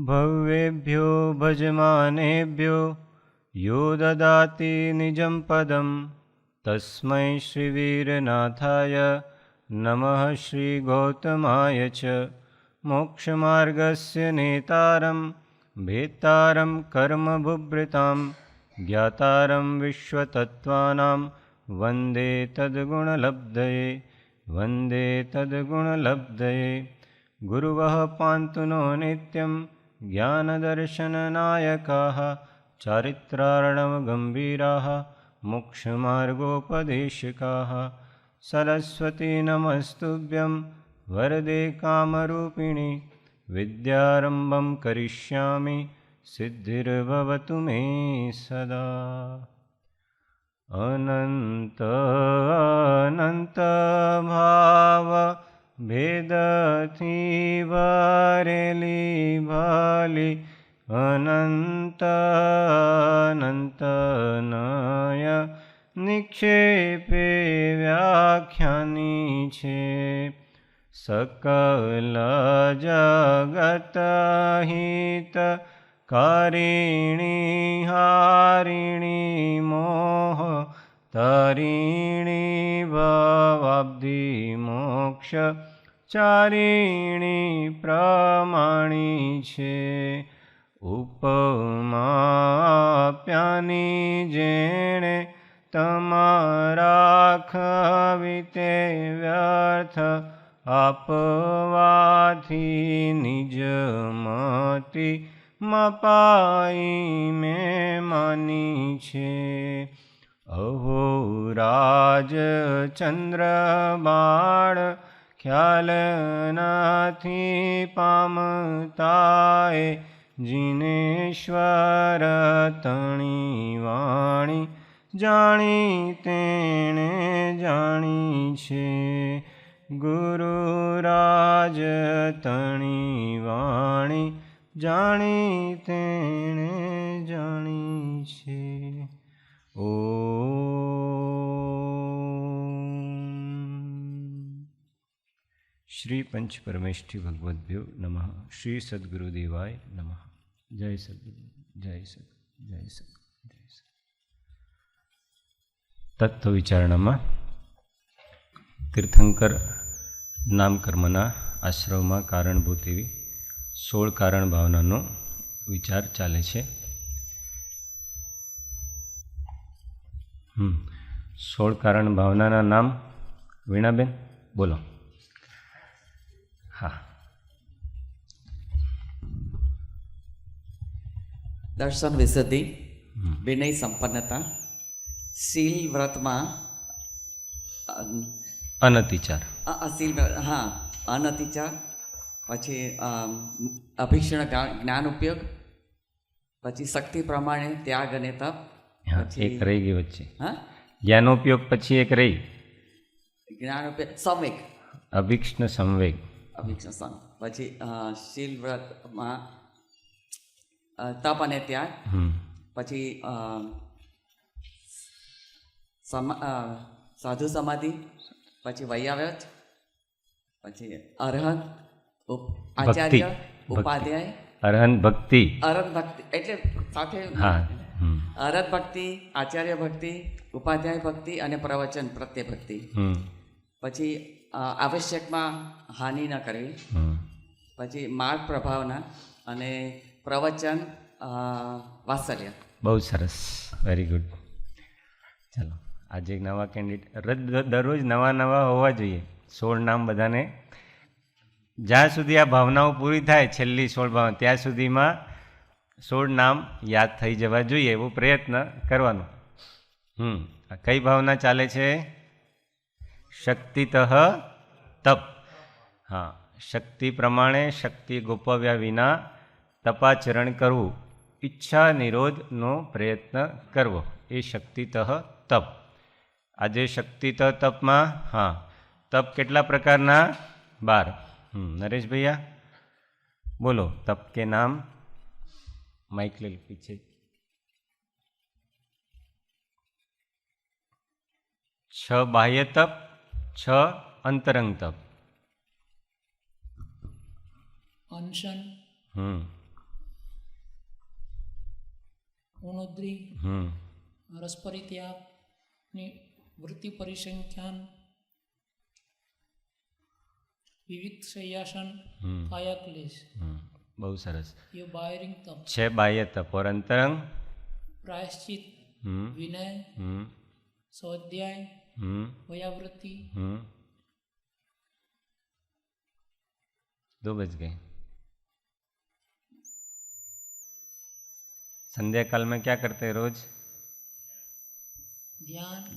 भव्येभ्यो भजमानेभ्यो यो ददाति निजं पदं तस्मै श्रीवीरनाथाय नमः श्रीगौतमाय च मोक्षमार्गस्य नेतारं भेत्तारं कर्मभुभृतां ज्ञातारं विश्वतत्त्वानां वन्दे तद्गुणलब्धये वन्दे तद्गुणलब्धये। गुरुवः पान्तु नो नित्यं ज्ञानदर्शननायकाः चारित्रार्णवगम्भीराः मोक्षमार्गोपदेशकाः। सरस्वती नमस्तुभ्यं वरदे कामरूपिणि विद्यारम्भं करिष्यामि सिद्धिर्भवतु मे सदा। अनंत अनंत भाव भेदथी भरेली भली अनंत अनंत नय निक्षेपे व्याख्यानी छे। सकल जगत हित कारिणी हारिणी मोह तारिणी भवाब्धि मोक्ष चारिणी प्रमाणी छे। उपमा प्यानी जेणे तमारा खविते व्यर्थ आपवाथी निज मति मपाई में मानी छे। अहो राज चंद्र बाण ख्याल नाथी पामताए जिनेश्वर तणी वाणी जाणी तेणे जाणी छे। गुरुराज तणी वाणी जाणी तेणे जाणी छे। श्री पंच परमेष्ठी भगवद्भ्यो नमः। श्री सद्गुरुदेवाय नमः। जय सद्गुरु जय सद्गुरु जय सद्गुरु जय सद्गुरु। तत्व विचारणाમાં तीर्थंकर नामकर्मના આશ્રમમાં કારણભૂત એવી 16 કારણ ભાવનાનો વિચાર ચાલે છે। 16 કારણ ભાવનાના નામ વીણાબેન બોલો। હા, દર્શન વિશુદ્ધિ, વિનય સંપન્નતા, શીલ વ્રતમાં અનતિચાર, શીલ હા અનતિચાર, પછી અભિક્ષણ જ્ઞાન ઉપયોગ, પછી શક્તિ પ્રમાણે ત્યાગ અને તપ, પછી એક રહી ગઈ વચ્ચે। હા, જ્ઞાનોપયોગ પછી એક રહી જ્ઞાન ઉપયોગ સંવેગ, અભિક્ષણ સંવેગ, અભિક્ષણ સંવેગ, પછી શીલ વ્રતમાં તપ અને ત્યાગ, પછી સાધુ સમાધિ, પછી વૈયાવ્રત, પછી અરહત આચાર્ય ઉપાધ્યાય, અરહન ભક્તિ, અરહત ભક્તિ એટલે સાથે અરહત ભક્તિ, આચાર્ય ભક્તિ, ઉપાધ્યાય ભક્તિ અને પ્રવચન પ્રત્યે ભક્તિ। પછી આવશ્યકમાં હાનિ ન કરવી, પછી માર્ગ પ્રભાવના અને પ્રવચન વાત્સલ્ય। બહુ સરસ, વેરી ગુડ। ચાલો, આજે એક નવા કેન્ડિડેટ, દરરોજ નવા નવા હોવા જોઈએ। 16 નામ બધાને, જ્યાં સુધી આ ભાવનાઓ પૂરી થાય, છેલ્લી 16 ભાવના, ત્યાં સુધીમાં 16 નામ યાદ થઈ જવા જોઈએ, એવો પ્રયત્ન કરવાનો। કઈ ભાવના ચાલે છે? શક્તિતઃ તપ। હા, શક્તિ પ્રમાણે શક્તિ ગોપવ્યા વિના તપાચરણ કરવું, ઈચ્છા નિરોધનો પ્રયત્ન કરવો, એ શક્તિતઃ તપ। આજે શક્તિતઃ તપમાં હા, તપ કેટલા પ્રકારના? 12। नरेश भैया बोलो तप के नाम। माइक ले लो पीछे। 6 बाह्य तप, 6 अंतरंग तप। अनशन, મૌનોદ્રી રસપરિત્યાગ વૃત્તિ પરિસંખ્યાન વિવિધ શય્યાસન કાયા ક્લેશ. બહુ સરસ. ये बाहरिंग तप छह बाह्य तप और अंतरंग प्रायश्चित विनय स्वाध्याय वयावृत्ति. 2 बज गए. संध्या काल में क्या करते हैं रोज?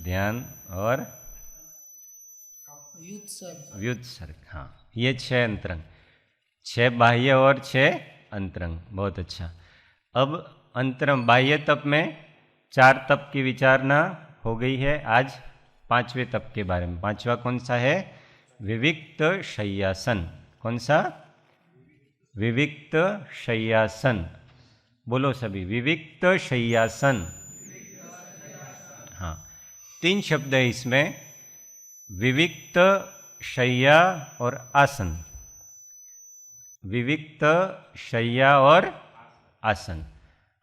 ध्यान और व्युत्सर्ग. हाँ, ये 6 अंतरंग, 6 बाह्य और 6 अंतरंग. बहुत अच्छा. अब अंतरंग बाह्य तप में 4 तप की विचारना हो गई है. आज 5वें तप के बारे में. 5वां कौन सा है? विविक्त शय्यासन. कौन सा? विविक्त शय्यासन. बोलो सभी, विविक्त शय्यासन. हाँ, 3 शब्द है इसमें, विविक्त, शय्या और आसन. विविक्त, शय्या और आसन.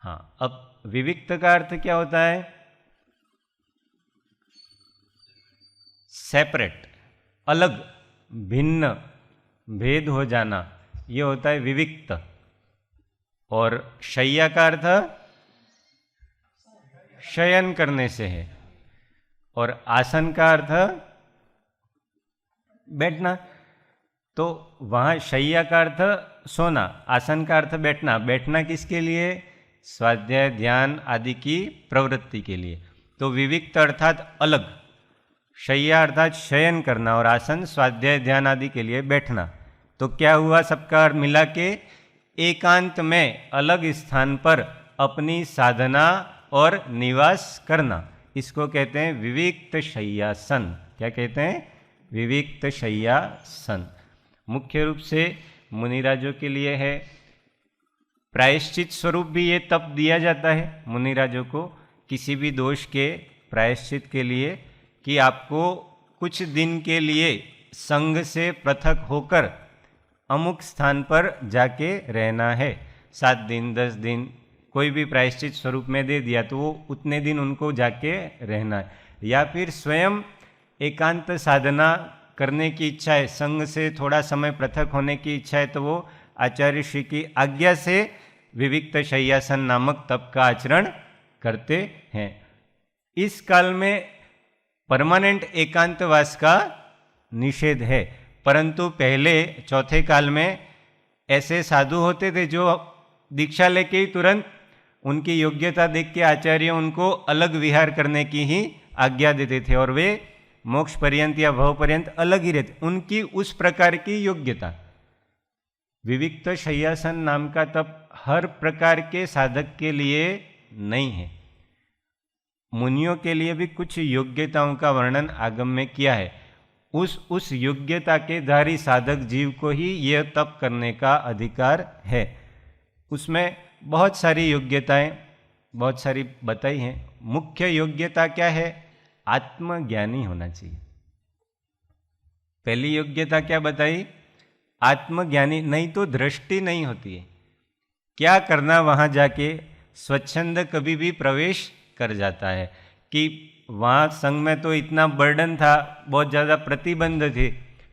हाँ, अब विविक्त का अर्थ क्या होता है? सेपरेट, अलग, भिन्न, भेद हो जाना, ये होता है विविक्त. और शय्या का अर्थ शयन करने से है. और आसन का अर्थ बैठना. तो वहाँ शय्या का अर्थ सोना, आसन का अर्थ बैठना. बैठना किसके लिए? स्वाध्याय, ध्यान आदि की प्रवृत्ति के लिए. तो विविक्त अर्थात अलग, शय्या अर्थात शयन करना, और आसन स्वाध्याय ध्यान आदि के लिए बैठना. तो क्या हुआ? सबका मिला के एकांत में अलग स्थान पर अपनी साधना और निवास करना, इसको कहते हैं विविक्त शय्यासन. क्या कहते हैं? विविक्त शय्यासन. मुख्य रूप से मुनिराजों के लिए है. प्रायश्चित स्वरूप भी ये तप दिया जाता है मुनिराजों को, किसी भी दोष के प्रायश्चित के लिए, कि आपको कुछ दिन के लिए संघ से पृथक होकर अमुक स्थान पर जाके रहना है. 7 दिन 10 दिन कोई भी प्रायश्चित स्वरूप में दे दिया तो वो उतने दिन उनको जाके रहना है. या फिर स्वयं एकांत साधना करने की इच्छा है, संघ से थोड़ा समय पृथक होने की इच्छा है, तो वो आचार्य श्री की आज्ञा से विविक्त शय्यासन नामक तप का आचरण करते हैं. इस काल में परमानेंट एकांतवास का निषेध है, परंतु पहले चौथे काल में ऐसे साधु होते थे जो दीक्षा लेके ही तुरंत उनकी योग्यता देख के आचार्य उनको अलग विहार करने की ही आज्ञा देते थे, और वे मोक्ष पर्यंत या भव पर्यंत अलग ही रहते. उनकी उस प्रकार की योग्यता. विविक्त शय्यासन नाम का तप हर प्रकार के साधक के लिए नहीं है. मुनियों के लिए भी कुछ योग्यताओं का वर्णन आगम में किया है. उस योग्यता के धारी साधक जीव को ही यह तप करने का अधिकार है. उसमें बहुत सारी योग्यताएं बहुत सारी बताई हैं. मुख्य योग्यता क्या है? आत्मज्ञानी होना चाहिए. पहली योग्यता क्या बताई? आत्मज्ञानी. नहीं तो दृष्टि नहीं होती है. क्या करना वहाँ जाके? स्वच्छंद कभी भी प्रवेश कर जाता है कि वहाँ संघ में तो इतना बर्डन था, बहुत ज़्यादा प्रतिबंध थे.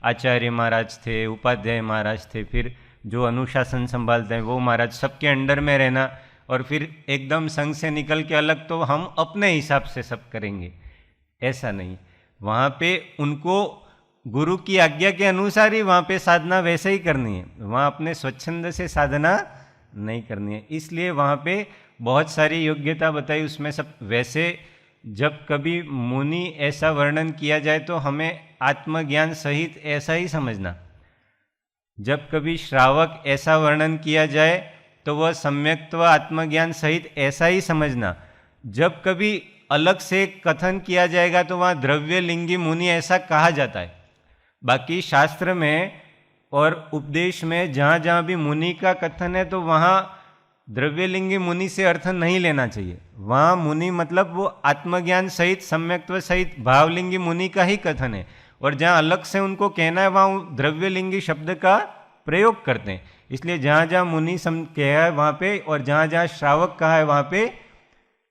आचार्य महाराज थे, उपाध्याय महाराज थे, फिर जो अनुशासन संभालते हैं वो महाराज, सबके अंडर में रहना, और फिर एकदम संघ से निकल के अलग तो हम अपने हिसाब से सब करेंगे, ऐसा नहीं. वहाँ पे उनको गुरु की आज्ञा के अनुसार ही वहाँ पे साधना वैसे ही करनी है. वहाँ अपने स्वच्छंद से साधना नहीं करनी है. इसलिए वहाँ पे बहुत सारी योग्यता बताई. उसमें सब वैसे जब कभी मुनि ऐसा वर्णन किया जाए तो हमें आत्मज्ञान सहित ऐसा ही समझना. जब कभी श्रावक ऐसा वर्णन किया जाए तो वह सम्यक्त्व आत्मज्ञान सहित ऐसा ही समझना. जब कभी अलग से कथन किया जाएगा तो वहाँ द्रव्यलिंगी मुनि ऐसा कहा जाता है. बाकी शास्त्र में और उपदेश में जहाँ जहाँ भी मुनि का कथन है तो वहाँ द्रव्यलिंगी मुनि से अर्थ नहीं लेना चाहिए. वहाँ मुनि मतलब वो आत्मज्ञान सहित सम्यक्त्व सहित भावलिंगी मुनि का ही कथन है. और जहाँ अलग से उनको कहना है वहाँ द्रव्यलिंगी शब्द का प्रयोग करते हैं. इसलिए जहाँ जहाँ मुनि कहा है वहाँ पे, और जहाँ जहाँ श्रावक कहा है वहाँ पे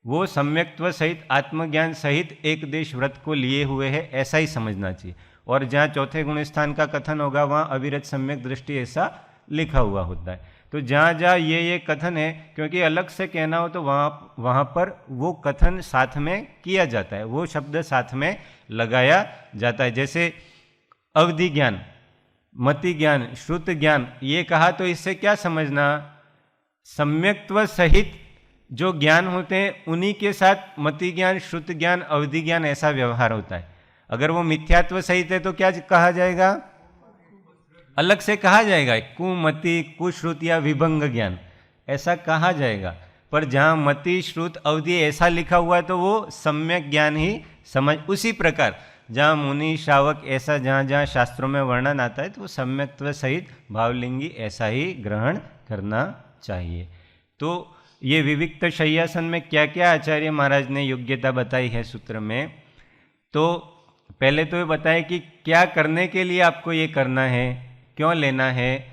वो सम्यक्त्व सहित आत्मज्ञान सहित एक देश व्रत को लिए हुए है, ऐसा ही समझना चाहिए। और जहाँ चौथे गुण स्थान का कथन होगा वहाँ अविरत सम्यक दृष्टि ऐसा लिखा हुआ होता है। तो जहाँ जहाँ ये कथन है, क्योंकि अलग से कहना हो तो वहाँ पर वो कथन साथ में किया जाता है, वो शब्द साथ में लगाया जाता है। जैसे अवधि ज्ञान, मति ज्ञान, श्रुत ज्ञान ये कहा तो इससे क्या समझना, सम्यक्त्व सहित जो ज्ञान होते हैं उन्हीं के साथ मति ज्ञान, श्रुत ज्ञान, अवधि ज्ञान ऐसा व्यवहार होता है। अगर वो मिथ्यात्व सहित है तो क्या कहा जाएगा, अलग से कहा जाएगा, कुमति, कुश्रुत या विभंग ज्ञान ऐसा कहा जाएगा। पर जहाँ मति, श्रुत, अवधि ऐसा लिखा हुआ है तो वो सम्यक ज्ञान ही समझ। उसी प्रकार जहाँ मुनि, श्रावक ऐसा जहाँ जहाँ शास्त्रों में वर्णन आता है तो वो सम्यक्त्व सहित भावलिंगी ऐसा ही ग्रहण करना चाहिए। तो ये विविक्त शय्यासन में क्या क्या आचार्य महाराज ने योग्यता बताई है सूत्र में, तो पहले तो ये बताया कि क्या करने के लिए आपको ये करना है, क्यों लेना है,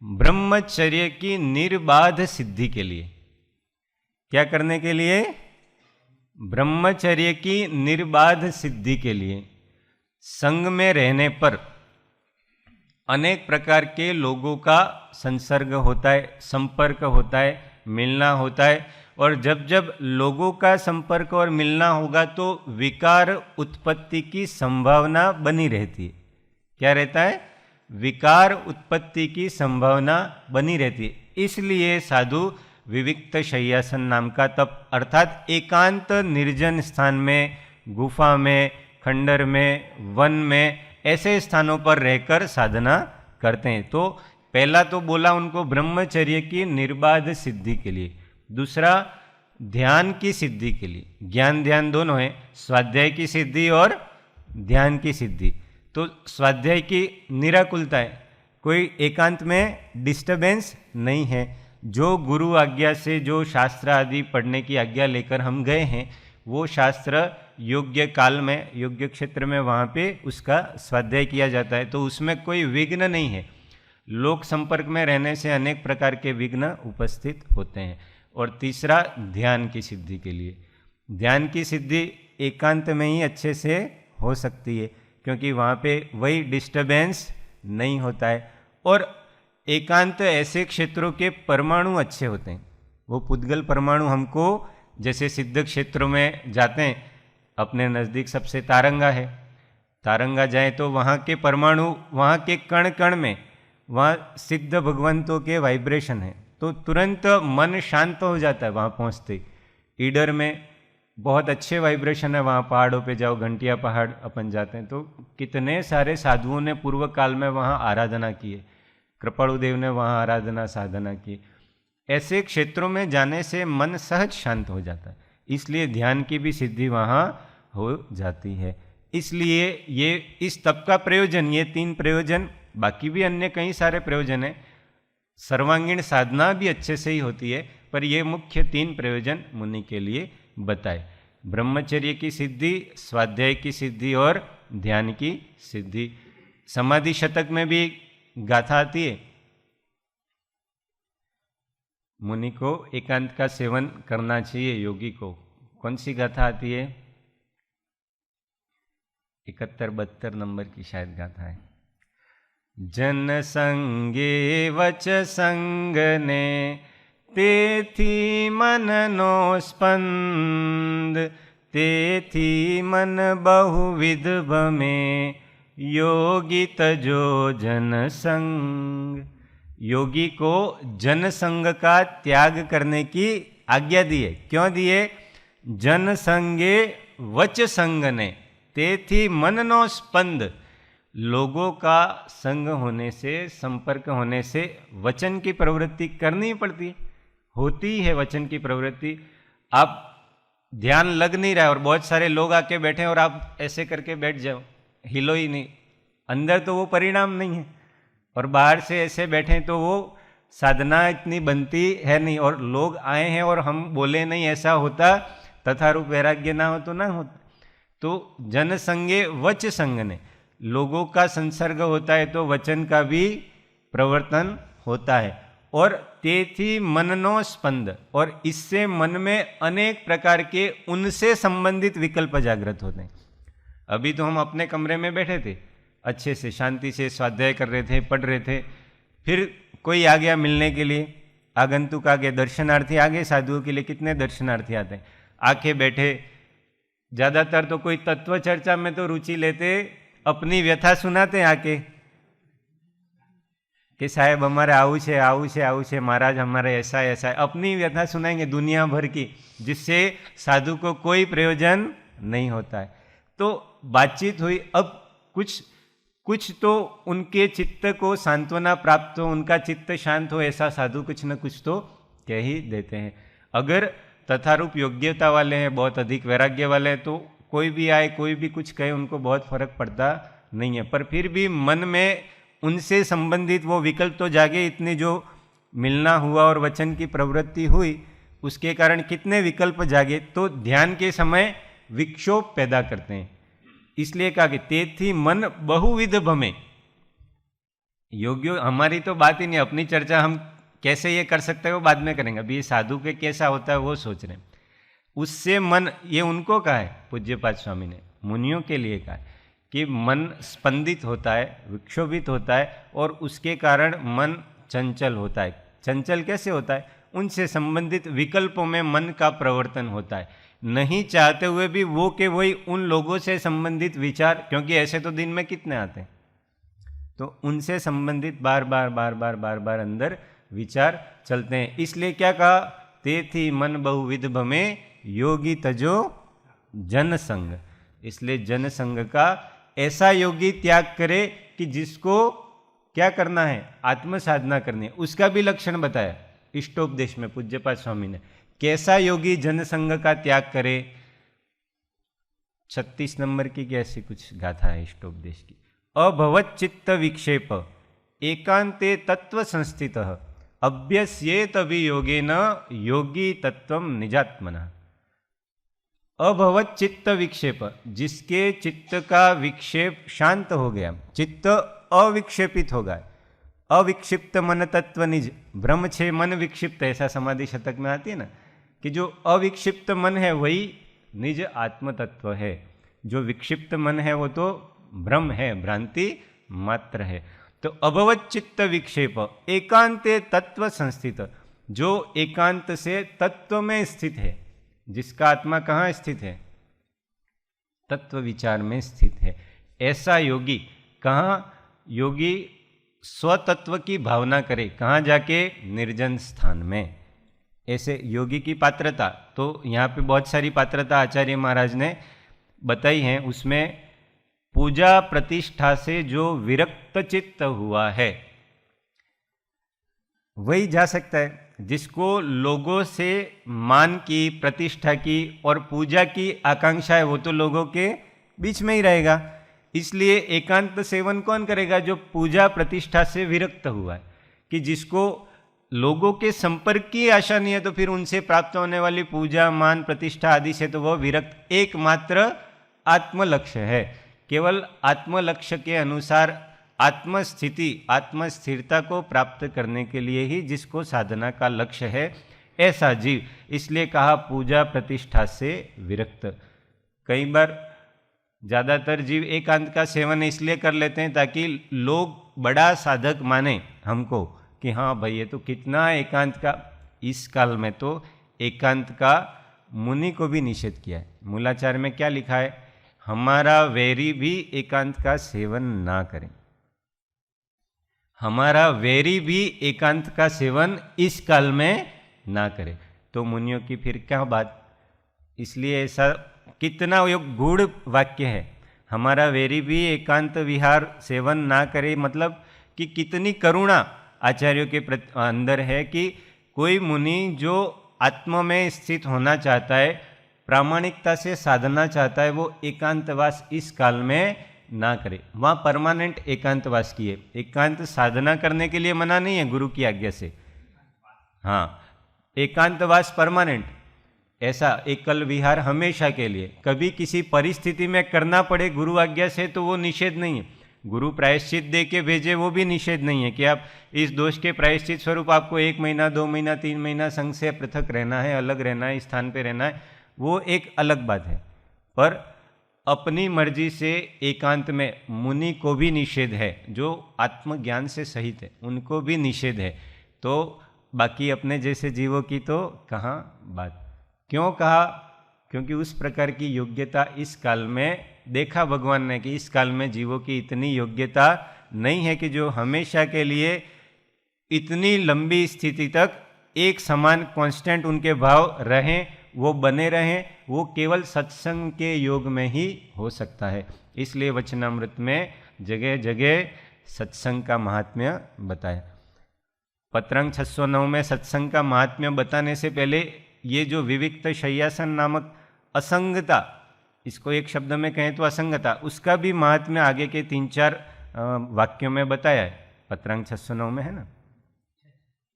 ब्रह्मचर्य की निर्बाध सिद्धि के लिए। क्या करने के लिए, ब्रह्मचर्य की निर्बाध सिद्धि के लिए। संग में रहने पर अनेक प्रकार के लोगों का संसर्ग होता है, संपर्क होता है, मिलना होता है, और जब जब लोगों का संपर्क और मिलना होगा तो विकार उत्पत्ति की संभावना बनी रहती है। क्या रहता है, विकार उत्पत्ति की संभावना बनी रहती है। इसलिए साधु विविक्त शय्यासन नाम का तप, अर्थात एकांत निर्जन स्थान में, गुफा में, खंडर में, वन में, ऐसे स्थानों पर रहकर साधना करते हैं। तो पहला तो बोला उनको ब्रह्मचर्य की निर्बाध सिद्धि के लिए, दूसरा ध्यान की सिद्धि के लिए। ज्ञान ध्यान दोनों है, स्वाध्याय की सिद्धि और ध्यान की सिद्धि। तो स्वाध्याय की निराकुलता है, कोई एकांत में डिस्टर्बेंस नहीं है। जो गुरु आज्ञा से जो शास्त्र आदि पढ़ने की आज्ञा लेकर हम गए हैं वो शास्त्र योग्य काल में, योग्य क्षेत्र में वहाँ पे उसका स्वाध्याय किया जाता है, तो उसमें कोई विघ्न नहीं है। लोक संपर्क में रहने से अनेक प्रकार के विघ्न उपस्थित होते हैं। और तीसरा ध्यान की सिद्धि के लिए, ध्यान की सिद्धि एकांत में ही अच्छे से हो सकती है, क्योंकि वहाँ पे वही डिस्टर्बेंस नहीं होता है। और एकांत ऐसे क्षेत्रों के परमाणु अच्छे होते हैं। वो पुद्गल परमाणु हमको, जैसे सिद्ध क्षेत्रों में जाते हैं, अपने नज़दीक सबसे तारंगा है, तारंगा जाए तो वहाँ के परमाणु, वहाँ के कण कण में वहाँ सिद्ध भगवंतों के वाइब्रेशन है, तो तुरंत मन शांत हो जाता है वहाँ पहुँचते। ईडर में बहुत अच्छे वाइब्रेशन है, वहाँ पहाड़ों पे जाओ, घंटिया पहाड़ अपन जाते हैं तो कितने सारे साधुओं ने पूर्व काल में वहाँ आराधना की है, कृपाणुदेव ने वहाँ आराधना साधना की। ऐसे क्षेत्रों में जाने से मन सहज शांत हो जाता है, इसलिए ध्यान की भी सिद्धि वहाँ हो जाती है। इसलिए ये इस तप का प्रयोजन, ये 3 प्रयोजन, बाकी भी अन्य कई सारे प्रयोजन हैं, सर्वांगीण साधना भी अच्छे से ही होती है, पर ये मुख्य 3 प्रयोजन मुनि के लिए बताए। ब्रह्मचर्य की सिद्धि, स्वाध्याय की सिद्धि और ध्यान की सिद्धि। समाधि शतक में भी गाथा आती है, मुनि को एकांत का सेवन करना चाहिए, योगी को। कौन सी गाथा आती है? 71-72 नंबर की शायद गाथा है। जन संगे वच संगने तेथी मन नो स्पंद, तेथी मन बहुविध भमे, योगी तजो जन संग। योगी को जन संग का त्याग करने की आज्ञा दी है। क्यों दी है? जन संगे वच संगने तेथी मन नो स्पंद। लोगों का संग होने से, संपर्क होने से वचन की प्रवृत्ति करनी पड़ती, होती है वचन की प्रवृत्ति। आप ध्यान लग नहीं रहा है और बहुत सारे लोग आके बैठे और आप ऐसे करके बैठ जाओ, हिलो ही नहीं, अंदर तो वो परिणाम नहीं है, और बाहर से ऐसे बैठे तो वो साधना इतनी बनती है नहीं। और लोग आए हैं और हम बोले नहीं, ऐसा होता, तथा रूप वैराग्य ना हो तो ना होता। तो जन संगे वच संगने, लोगों का संसर्ग होता है तो वचन का भी प्रवर्तन होता है। और तेथी मननो स्पंद, और इससे मन में अनेक प्रकार के उनसे संबंधित विकल्प जागृत होते हैं। अभी तो हम अपने कमरे में बैठे थे, अच्छे से शांति से स्वाध्याय कर रहे थे, पढ़ रहे थे, फिर कोई आ गया मिलने के लिए, आगंतुक आ गए, दर्शनार्थी आ गए। साधुओं के लिए कितने दर्शनार्थी आते हैं, आके बैठे। ज़्यादातर तो कोई तत्व चर्चा में तो रुचि लेते, अपनी व्यथा सुनाते आके कि साहेब हमारे आऊ छे महाराज हमारे ऐसा ऐसा है। अपनी व्यथा सुनाएंगे दुनिया भर की, जिससे साधु को कोई प्रयोजन नहीं होता है। तो बातचीत हुई, अब कुछ तो उनके चित्त को सांत्वना प्राप्त हो, उनका चित्त शांत हो, ऐसा साधु कुछ न कुछ तो कह ही देते हैं। अगर तथारूप योग्यता वाले हैं, बहुत अधिक वैराग्य वाले हैं, तो कोई भी आए कोई भी कुछ कहे उनको बहुत फर्क पड़ता नहीं है। पर फिर भी मन में उनसे संबंधित वो विकल्प तो जागे। इतनी जो मिलना हुआ और वचन की प्रवृत्ति हुई, उसके कारण कितने विकल्प जागे, तो ध्यान के समय विक्षोभ पैदा करते हैं। इसलिए कहा कि तेथी मन बहुविध भमे। योगियों, हमारी तो बात ही नहीं, अपनी चर्चा हम कैसे ये कर सकते हैं वो बाद में करेंगे। अभी ये साधु के कैसा होता है वो सोच रहे हैं। उससे मन, ये उनको कहा है पूज्यपाद स्वामी ने, मुनियों के लिए कहा है कि मन स्पंदित होता है, विक्षोभित होता है, और उसके कारण मन चंचल होता है। चंचल कैसे होता है? उनसे संबंधित विकल्पों में मन का प्रवर्तन होता है। नहीं चाहते हुए भी वो के वही उन लोगों से संबंधित विचार, क्योंकि ऐसे तो दिन में कितने आते हैं, तो उनसे संबंधित बार बार अंदर विचार चलते हैं। इसलिए क्या कहा? तेथी मन बहुविध भमे योगी तजो जनसंग। इसलिए जनसंग का ऐसा योगी त्याग करे कि जिसको क्या करना है? आत्म साधना करनी है। उसका भी लक्षण बताया इष्टोपदेश में पूज्यपाद स्वामी ने। कैसा योगी जनसंग का त्याग करे? 36 नंबर की कैसी कुछ गाथा है इष्टोपदेश की। अभवत चित्त विक्षेप एकांते तत्व संस्थित अभ्यस्येत अभियोगेन योगी तत्वम निजात्मना। अभवत चित्त विक्षेप, जिसके चित्त का विक्षेप शांत हो गया, चित्त अविक्षेपित होगा। अविक्षिप्त मन तत्व निज, ब्रह्म छे मन विक्षिप्त, ऐसा समाधि शतक में आती है ना, कि जो अविक्षिप्त मन है वही निज आत्म तत्व है। जो विक्षिप्त मन है वो तो ब्रह्म है, भ्रांति मात्र है। तो अभवत चित्त विक्षेप एकांते तत्व संस्थित, जो एकांत से तत्व में स्थित है। जिसका आत्मा कहाँ स्थित है? तत्व विचार में स्थित है। ऐसा योगी, कहाँ योगी स्वतत्व की भावना करे? कहाँ जाके? निर्जन स्थान में। ऐसे योगी की पात्रता, तो यहाँ पे बहुत सारी पात्रता आचार्य महाराज ने बताई हैं। उसमें पूजा प्रतिष्ठा से जो विरक्त चित्त हुआ है वही जा सकता है। जिसको लोगों से मान की, प्रतिष्ठा की और पूजा की आकांक्षा है, वो तो लोगों के बीच में ही रहेगा। इसलिए एकांत सेवन कौन करेगा? जो पूजा प्रतिष्ठा से विरक्त हुआ है, कि जिसको लोगों के संपर्क की आशा नहीं है, तो फिर उनसे प्राप्त होने वाली पूजा, मान, प्रतिष्ठा आदि से तो वह विरक्त एकमात्र आत्मलक्ष्य है। केवल आत्मलक्ष्य के अनुसार आत्मस्थिति, आत्मस्थिरता को प्राप्त करने के लिए ही जिसको साधना का लक्ष्य है, ऐसा जीव। इसलिए कहा पूजा प्रतिष्ठा से विरक्त। कई बार ज़्यादातर जीव एकांत का सेवन इसलिए कर लेते हैं ताकि लोग बड़ा साधक माने हमको, कि हाँ भाई ये तो कितना एकांत का। इस काल में तो एकांत का मुनि को भी निषेध किया है। मूलाचार में क्या लिखा है? हमारा वैरी भी एकांत का सेवन ना करें। हमारा वैरी भी एकांत का सेवन इस काल में ना करे। तो मुनियों की फिर क्या बात? इसलिए ऐसा कितना गूढ़ वाक्य है। हमारा वैरी भी एकांत विहार सेवन ना करे, मतलब कि कितनी करुणा आचार्यों के अंदर है कि कोई मुनि जो आत्मा में स्थित होना चाहता है, प्रामाणिकता से साधना चाहता है, वो एकांतवास इस काल में ना करे। वहाँ परमानेंट एकांतवास की है। एकांत साधना करने के लिए मना नहीं है गुरु की आज्ञा से। हाँ, एकांतवास परमानेंट, ऐसा एकल विहार हमेशा के लिए। कभी किसी परिस्थिति में करना पड़े गुरु आज्ञा से तो वो निषेध नहीं है। गुरु प्रायश्चित दे के भेजे वो भी निषेध नहीं है कि आप इस दोष के प्रायश्चित स्वरूप आपको 1 महीना 2 महीना 3 महीना संघ से पृथक रहना है, अलग रहना है, स्थान पे रहना है, वो एक अलग बात है। पर अपनी मर्जी से एकांत में मुनि को भी निषेध है, जो आत्मज्ञान से सहित है उनको भी निषेध है। तो बाकी अपने जैसे जीवों की तो कहाँ बात। क्यों कहा? क्योंकि उस प्रकार की योग्यता इस काल में देखा भगवान ने कि इस काल में जीवों की इतनी योग्यता नहीं है कि जो हमेशा के लिए इतनी लंबी स्थिति तक एक समान कांस्टेंट उनके भाव रहें, वो बने रहें, वो केवल सत्संग के योग में ही हो सकता है। इसलिए वचनामृत में जगह जगह सत्संग का महात्म्य बताया। पत्रांक 609 में सत्संग का महात्म्य बताने से पहले ये जो विविक्त शय्यासन नामक असंगता, इसको एक शब्द में कहें तो असंगता, उसका भी महात्म्य आगे के 3-4 वाक्यों में बताया है। पत्रांक 609 में है ना।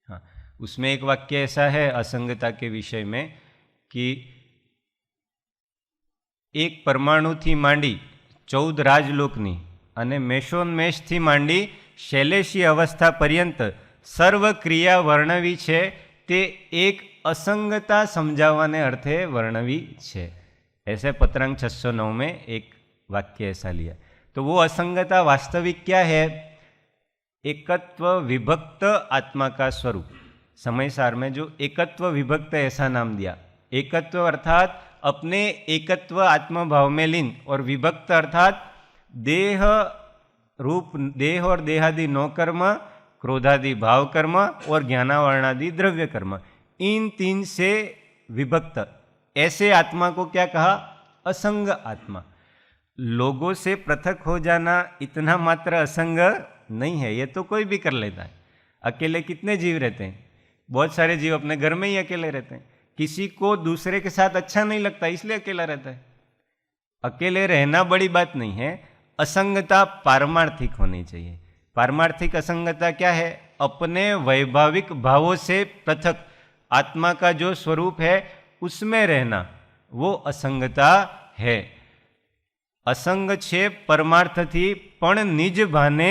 हाँ, उसमें एक वाक्य ऐसा है असंगता के विषय में कि एक परमाणुथी માંડી 14 રાજલોકની અને મેષોન્મેષથી માંડી શૈલેષી અવસ્થા પર્યંત સર્વ ક્રિયા વર્ણવી છે તે એક असंगता समझावाने अर्थे वर्णवी छे। ऐसे पत्रांक 609 में एक वाक्य ऐसा लिया। तो वो असंगता वास्तविक क्या है? एकत्व विभक्त आत्मा का स्वरूप। समय सार में जो एकत्व विभक्त ऐसा नाम दिया, एकत्व अर्थात अपने एकत्व आत्मभाव में लीन, और विभक्त अर्थात देह रूप, देह और देहादि 9 कर्म, क्रोधादि भाव कर्म और ज्ञानावरणादि द्रव्य कर्म, इन 3 से विभक्त ऐसे आत्मा को क्या कहा? असंग आत्मा। लोगों से पृथक हो जाना इतना मात्र असंग नहीं है, ये तो कोई भी कर लेता है। अकेले कितने जीव रहते हैं? बहुत सारे जीव अपने घर में ही अकेले रहते हैं। किसी को दूसरे के साथ अच्छा नहीं लगता इसलिए अकेला रहता है। अकेले रहना बड़ी बात नहीं है। असंगता पारमार्थिक होनी चाहिए। पारमार्थिक असंगता क्या है? अपने वैभाविक भावों से पृथक आत्मा का जो स्वरूप है उसमें रहना, वो असंगता है। असंग छे परमार्थ थी पण निज भाने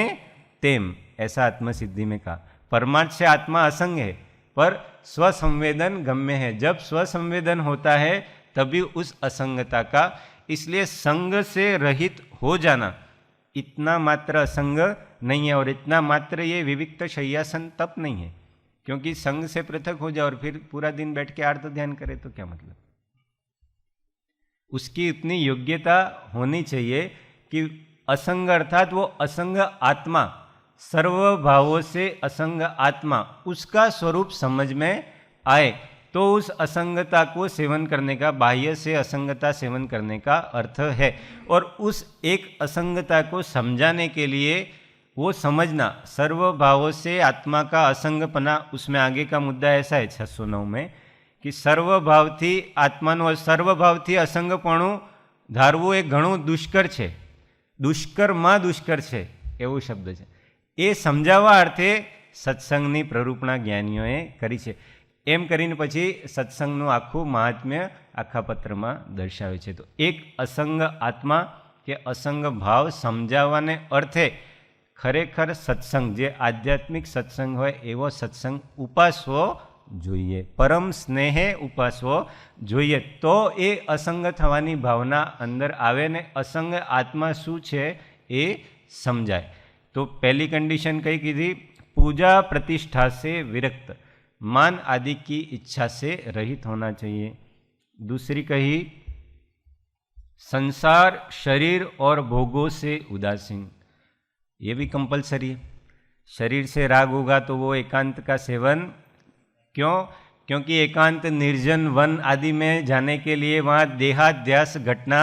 तेम, ऐसा आत्मसिद्धि में कहा। परमार्थ से आत्मा असंग है पर स्वसंवेदन गम्य है। जब स्वसंवेदन होता है तभी उस असंगता का, इसलिए संग से रहित हो जाना इतना मात्र असंग नहीं है। और इतना मात्र ये विविक्त शय्यासन तप नहीं है, क्योंकि संग से पृथक हो जाए और फिर पूरा दिन बैठ के आर्त ध्यान करे तो क्या मतलब। उसकी इतनी योग्यता होनी चाहिए कि असंग अर्थात वो असंग आत्मा, सर्व भावों से असंग आत्मा, उसका स्वरूप समझ में आए तो उस असंगता को सेवन करने का, बाह्य से असंगता सेवन करने का अर्थ है। और उस एक असंगता को समझाने के लिए वो समझना, सर्व भावों से आत्मा का असंगपना, उसमें आगे का मुद्दा ऐसा है 609 में कि सर्वभाव थी आत्मानो सर्वभाव थी असंगपणु धारવું એ ઘણું દુષ્કર છે, દુષ્કરમાં દુષ્કર છે એવો શબ્દ છે। એ સમજાવવા અર્થે સત્સંગની પ્રરૂપણા જ્ઞાનીઓએ કરી છે। એમ કરીને પછી સત્સંગનું આખું મહાત્મ્ય આખા પત્રમાં દર્શાવે છે। તો એક અસંગ આત્મા કે અસંગ ભાવ સમજાવવાને અર્થે ખરેખર સત્સંગ, જે આધ્યાત્મિક સત્સંગ હોય એવો સત્સંગ ઉપાસવો જોઈએ, પરમ સ્નેહે ઉપાસવો જોઈએ, તો એ અસંગ થવાની ભાવના અંદર આવે ને અસંગ આત્મા શું છે એ સમજાય। તો પહેલી કંડિશન કઈ કીધી? પૂજા प्रतिष्ठा से विरक्त, मान आदि की इच्छा से रहित होना चाहिए। दूसरी कही संसार, शरीर और भोगों से उदासीन, ये भी कंपलसरी है। शरीर से राग होगा तो वो एकांत का सेवन, क्यों? क्योंकि एकांत निर्जन वन आदि में जाने के लिए वहाँ देहाध्यास घटना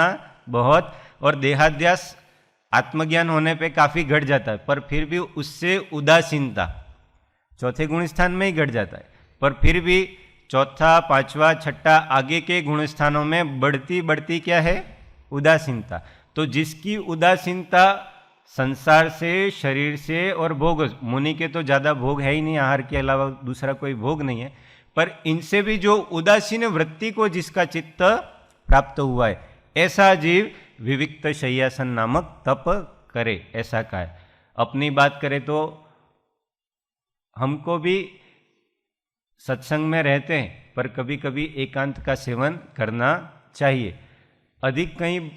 बहुत, और देहाध्यास आत्मज्ञान होने पे काफ़ी घट जाता है, पर फिर भी उससे उदासीनता चौथे गुण स्थान में ही घट जाता है, पर फिर भी चौथा, पांचवा, छठा आगे के गुण स्थानों में बढ़ती बढ़ती क्या है? उदासीनता। तो जिसकी उदासीनता संसार से, शरीर से और भोग, मुनि के तो ज़्यादा भोग है ही नहीं, आहार के अलावा दूसरा कोई भोग नहीं है, पर इनसे भी जो उदासीन वृत्ति को जिसका चित्त प्राप्त हुआ है, ऐसा जीव विविक्त शय्यासन नामक तप करे, ऐसा कहा है। अपनी बात करें तो हमको भी सत्संग में रहते हैं, पर कभी कभी एकांत का सेवन करना चाहिए। अधिक कहीं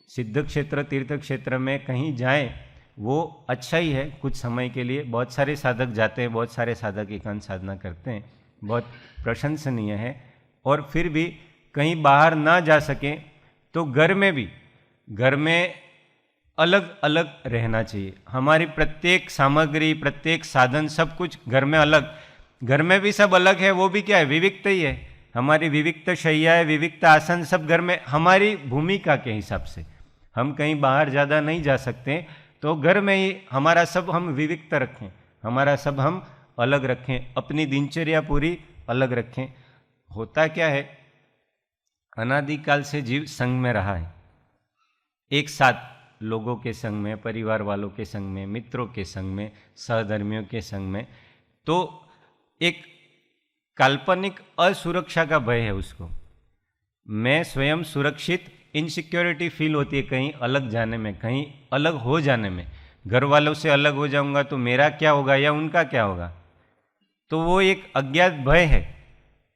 सिद्ध क्षेत्र तीर्थ क्षेत्र में कहीं जाएं वो अच्छा ही है कुछ समय के लिए। बहुत सारे साधक जाते हैं, बहुत सारे साधक एकांत साधना करते हैं, बहुत प्रशंसनीय है। और फिर भी कहीं बाहर ना जा सके तो घर में भी, घर में अलग अलग रहना चाहिए। हमारी प्रत्येक सामग्री, प्रत्येक साधन, सब कुछ घर में अलग, घर में भी सब अलग है। वो भी क्या है, विविक्त ही है। हमारी विविक्त शैया है, विविक्त आसन, सब घर में हमारी भूमिका के हिसाब से। हम कहीं बाहर ज़्यादा नहीं जा सकते, तो घर में ही हमारा सब हम विविक्त रखें, हमारा सब हम अलग रखें, अपनी दिनचर्या पूरी अलग रखें। होता क्या है, अनादिकाल से जीव संग में रहा है, एक साथ लोगों के संग में, परिवार वालों के संग में, मित्रों के संग में, सहधर्मियों के संग में। तो एक काल्पनिक असुरक्षा का भय है उसको। मैं स्वयं सुरक्षित, इनसिक्योरिटी फील होती है कहीं अलग जाने में, कहीं अलग हो जाने में। घर वालों से अलग हो जाऊंगा तो मेरा क्या होगा या उनका क्या होगा, तो वो एक अज्ञात भय है।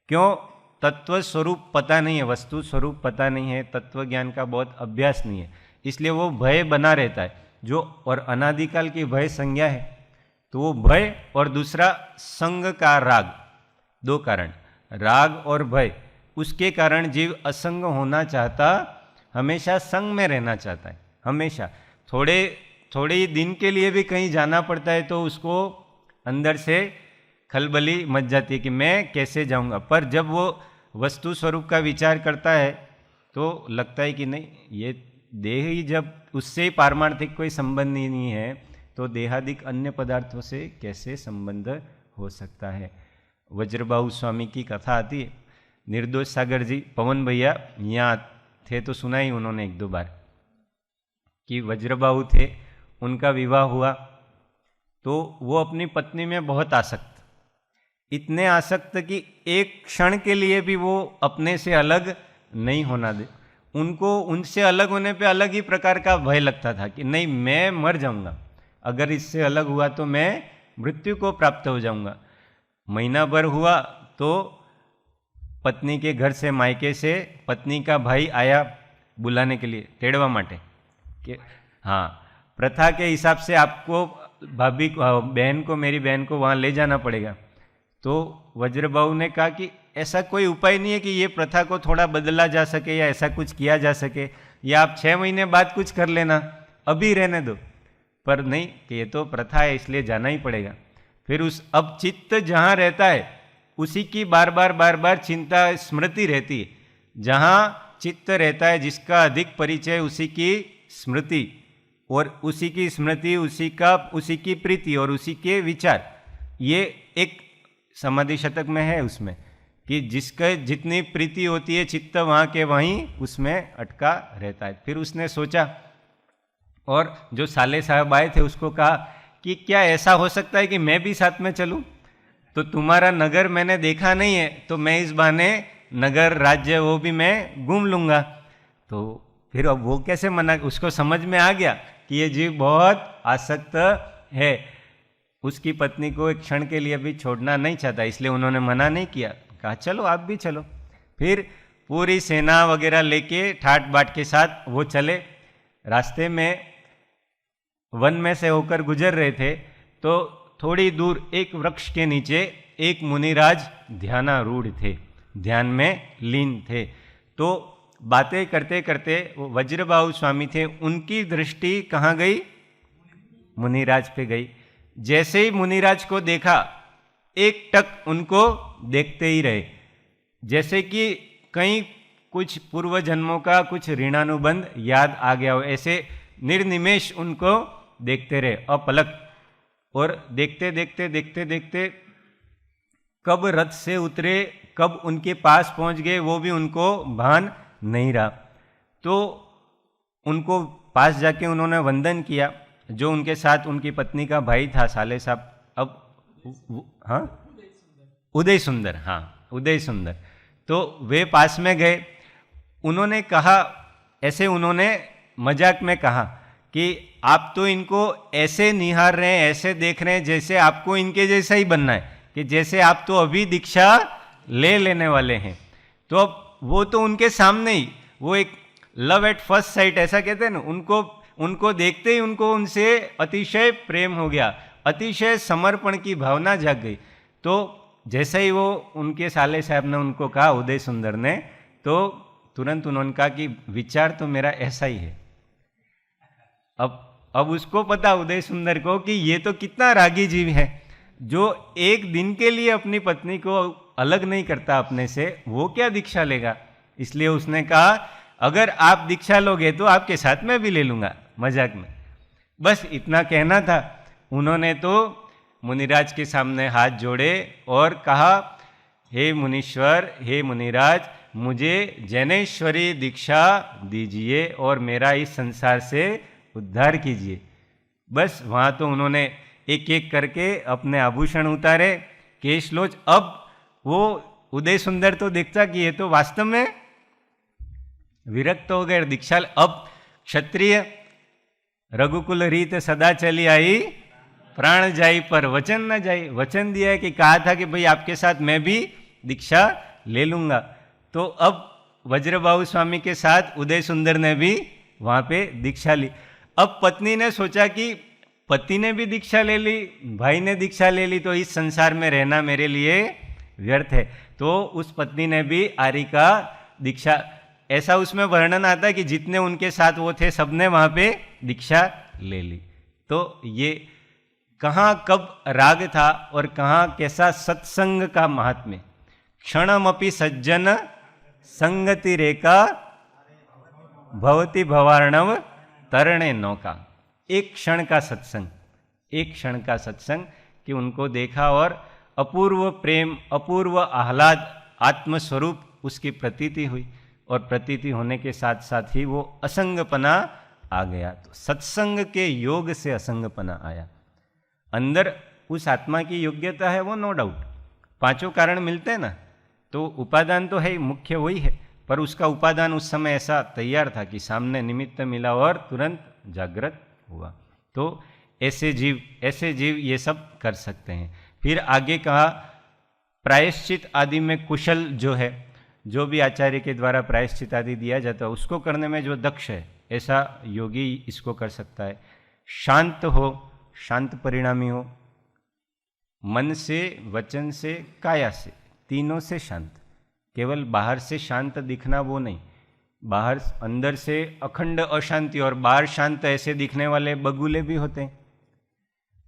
क्यों? तत्व स्वरूप पता नहीं है, वस्तु स्वरूप पता नहीं है, तत्व ज्ञान का बहुत अभ्यास नहीं है, इसलिए वो भय बना रहता है जो। और अनादिकाल की भय संज्ञा है, तो वो भय और दूसरा संग का राग, दो कारण, राग और भय, उसके कारण जीव असंग होना चाहता, हमेशा संग में रहना चाहता है। हमेशा थोड़े दिन के लिए भी कहीं जाना पड़ता है तो उसको अंदर से खलबली मच जाती है कि मैं कैसे जाऊंगा। पर जब वो वस्तु स्वरूप का विचार करता है तो लगता है कि नहीं, ये देह ही, जब उससे पारमार्थिक कोई संबंध ही नहीं है तो देहादिक अन्य पदार्थों से कैसे संबंध हो सकता है। वज्रबाहु स्वामी की कथा आती है। निर्दोष सागर जी, पवन भैया यहाँ थे तो सुना ही उन्होंने एक दो बार कि वज्रबाहु थे, उनका विवाह हुआ तो वो अपनी पत्नी में बहुत आसक्त, इतने आसक्त कि एक क्षण के लिए भी वो अपने से अलग नहीं होना दे। उनको उनसे अलग होने पे अलग ही प्रकार का भय लगता था कि नहीं, मैं मर जाऊंगा, अगर इससे अलग हुआ तो मैं मृत्यु को प्राप्त हो जाऊंगा। महीना भर हुआ तो पत्नी के घर से, मायके से पत्नी का भाई आया बुलाने के लिए, तेड़वा माटे कि हाँ, प्रथा के हिसाब से आपको भाभी को, बहन को, मेरी बहन को वहाँ ले जाना पड़ेगा। तो वज्रबाहु ने कहा कि ऐसा कोई उपाय नहीं है कि ये प्रथा को थोड़ा बदला जा सके या ऐसा कुछ किया जा सके, या आप 6 महीने बाद कुछ कर लेना, अभी रहने दो। पर नहीं, कि ये तो प्रथा है इसलिए जाना ही पड़ेगा। फिर उस, अब चित्त जहाँ रहता है उसी की बार बार चिंता, स्मृति रहती है। जहाँ चित्त रहता है, जिसका अधिक परिचय, उसी की स्मृति, और उसी की स्मृति, उसी की प्रीति और उसी के विचार। ये एक समाधि शतक में है उसमें कि जिसका जितनी प्रीति होती है चित्त वहाँ के वहीं उसमें अटका रहता है। फिर उसने सोचा, और जो साले साहब आए थे उसको कहा कि क्या ऐसा हो सकता है कि मैं भी साथ में चलूं? तो तुम्हारा नगर मैंने देखा नहीं है, तो मैं इस बहाने नगर राज्य वो भी मैं घूम लूंगा। तो फिर अब वो कैसे मना, उसको समझ में आ गया कि ये जीव बहुत आसक्त है, उसकी पत्नी को एक क्षण के लिए भी छोड़ना नहीं चाहता, इसलिए उन्होंने मना नहीं किया, कहा चलो आप भी चलो। फिर पूरी सेना वगैरह लेके ठाट बाट के साथ वो चले। रास्ते में वन में से होकर गुजर रहे थे तो थोड़ी दूर एक वृक्ष के नीचे एक मुनिराज ध्यानारूढ़ थे, ध्यान में लीन थे। तो बातें करते करते वो वज्रबाहु स्वामी थे, उनकी दृष्टि कहाँ गई? मुनिराज पे गई। जैसे ही मुनिराज को देखा, एक टक उनको देखते ही रहे, जैसे कि कहीं कुछ पूर्व जन्मों का कुछ ऋणानुबंध याद आ गया हो, ऐसे निर्निमेष उनको देखते रहे, अपलक। और देखते देखते देखते देखते कब रथ से उतरे, कब उनके पास पहुंच गए, वो भी उनको भान नहीं रहा। तो उनको पास जाके उन्होंने वंदन किया। जो उनके साथ उनकी पत्नी का भाई था, साले साहब, अब हाँ, उदय सुंदर, हाँ उदय सुंदर, तो वे पास में गए। उन्होंने कहा, ऐसे उन्होंने मजाक में कहा कि आप तो इनको ऐसे निहार रहे हैं, ऐसे देख रहे हैं जैसे आपको इनके जैसा ही बनना है, कि जैसे आप तो अभी दीक्षा ले लेने वाले हैं। तो अब वो तो उनके सामने ही, वो एक लव एट फर्स्ट साइट ऐसा कहते हैं ना, उनको देखते ही उनको उनसे अतिशय प्रेम हो गया, अतिशय समर्पण की भावना जाग गई। तो जैसे ही वो उनके साले साहब ने उनको कहा, उदय सुंदर ने, तो तुरंत उन्होंने कहा कि विचार तो मेरा ऐसा ही है। अब उसको पता, उदय सुंदर को, कि ये तो कितना रागी जीव है, जो एक दिन के लिए अपनी पत्नी को अलग नहीं करता अपने से, वो क्या दीक्षा लेगा। इसलिए उसने कहा अगर आप दीक्षा लोगे तो आपके साथ मैं भी ले लूंगा, मजाक में। बस इतना कहना था। उन्होंने तो मुनिराज के सामने हाथ जोड़े और कहा, हे मुनीश्वर, हे मुनिराज, मुझे जैनेश्वरी दीक्षा दीजिए और मेरा इस संसार से उद्धार कीजिए। बस वहाँ तो उन्होंने एक एक करके अपने आभूषण उतारे, केशलोच। अब वो उदय सुंदर तो देखता कि ये तो वास्तव में विरक्त हो गए दीक्षा। अब क्षत्रिय रघुकुल रीत सदा चली आई, प्राण जाई पर वचन न जाई। वचन दिया है कि कहा था कि भाई आपके साथ मैं भी दीक्षा ले लूंगा। तो अब वज्रबाहु स्वामी के साथ उदय सुंदर ने भी वहाँ पे दीक्षा ली। अब पत्नी ने सोचा कि पति ने भी दीक्षा ले ली, भाई ने दीक्षा ले ली, तो इस संसार में रहना मेरे लिए व्यर्थ है। तो उस पत्नी ने भी आर्य का दीक्षा, ऐसा उसमें वर्णन आता है कि जितने उनके साथ वो थे सबने वहाँ पे दीक्षा ले ली। तो ये कहाँ कब राग था और कहाँ कैसा सत्संग का महात्म्य। क्षणमपि सज्जन संगति रेखा भवती भवार्णव तरणे नौका। एक क्षण का सत्संग, एक क्षण का सत्संग कि उनको देखा और अपूर्व प्रेम, अपूर्व आह्लाद, आत्मस्वरूप उसकी प्रतीति हुई, और प्रतीति होने के साथ साथ ही वो असंगपना आ गया। तो सत्संग के योग से असंगपना आया। अंदर उस आत्मा की योग्यता है वो नो डाउट, पांचों कारण मिलते हैं ना, तो उपादान तो है, मुख्य वही है, पर उसका उपादान उस समय ऐसा तैयार था कि सामने निमित्त मिला और तुरंत जागृत हुआ। तो ऐसे जीव ये सब कर सकते हैं। फिर आगे कहा प्रायश्चित आदि में कुशल जो है, जो भी आचार्य के द्वारा प्रायश्चित आदि दिया जाता है उसको करने में जो दक्ष है, ऐसा योगी इसको कर सकता है। शांत हो, शांत परिणामी हो, मन से, वचन से, काया से, तीनों से शांत। केवल बाहर से शांत दिखना वो नहीं, बाहर अंदर से अखंड अशांति और बाहर शांत ऐसे दिखने वाले बगुले भी होते हैं।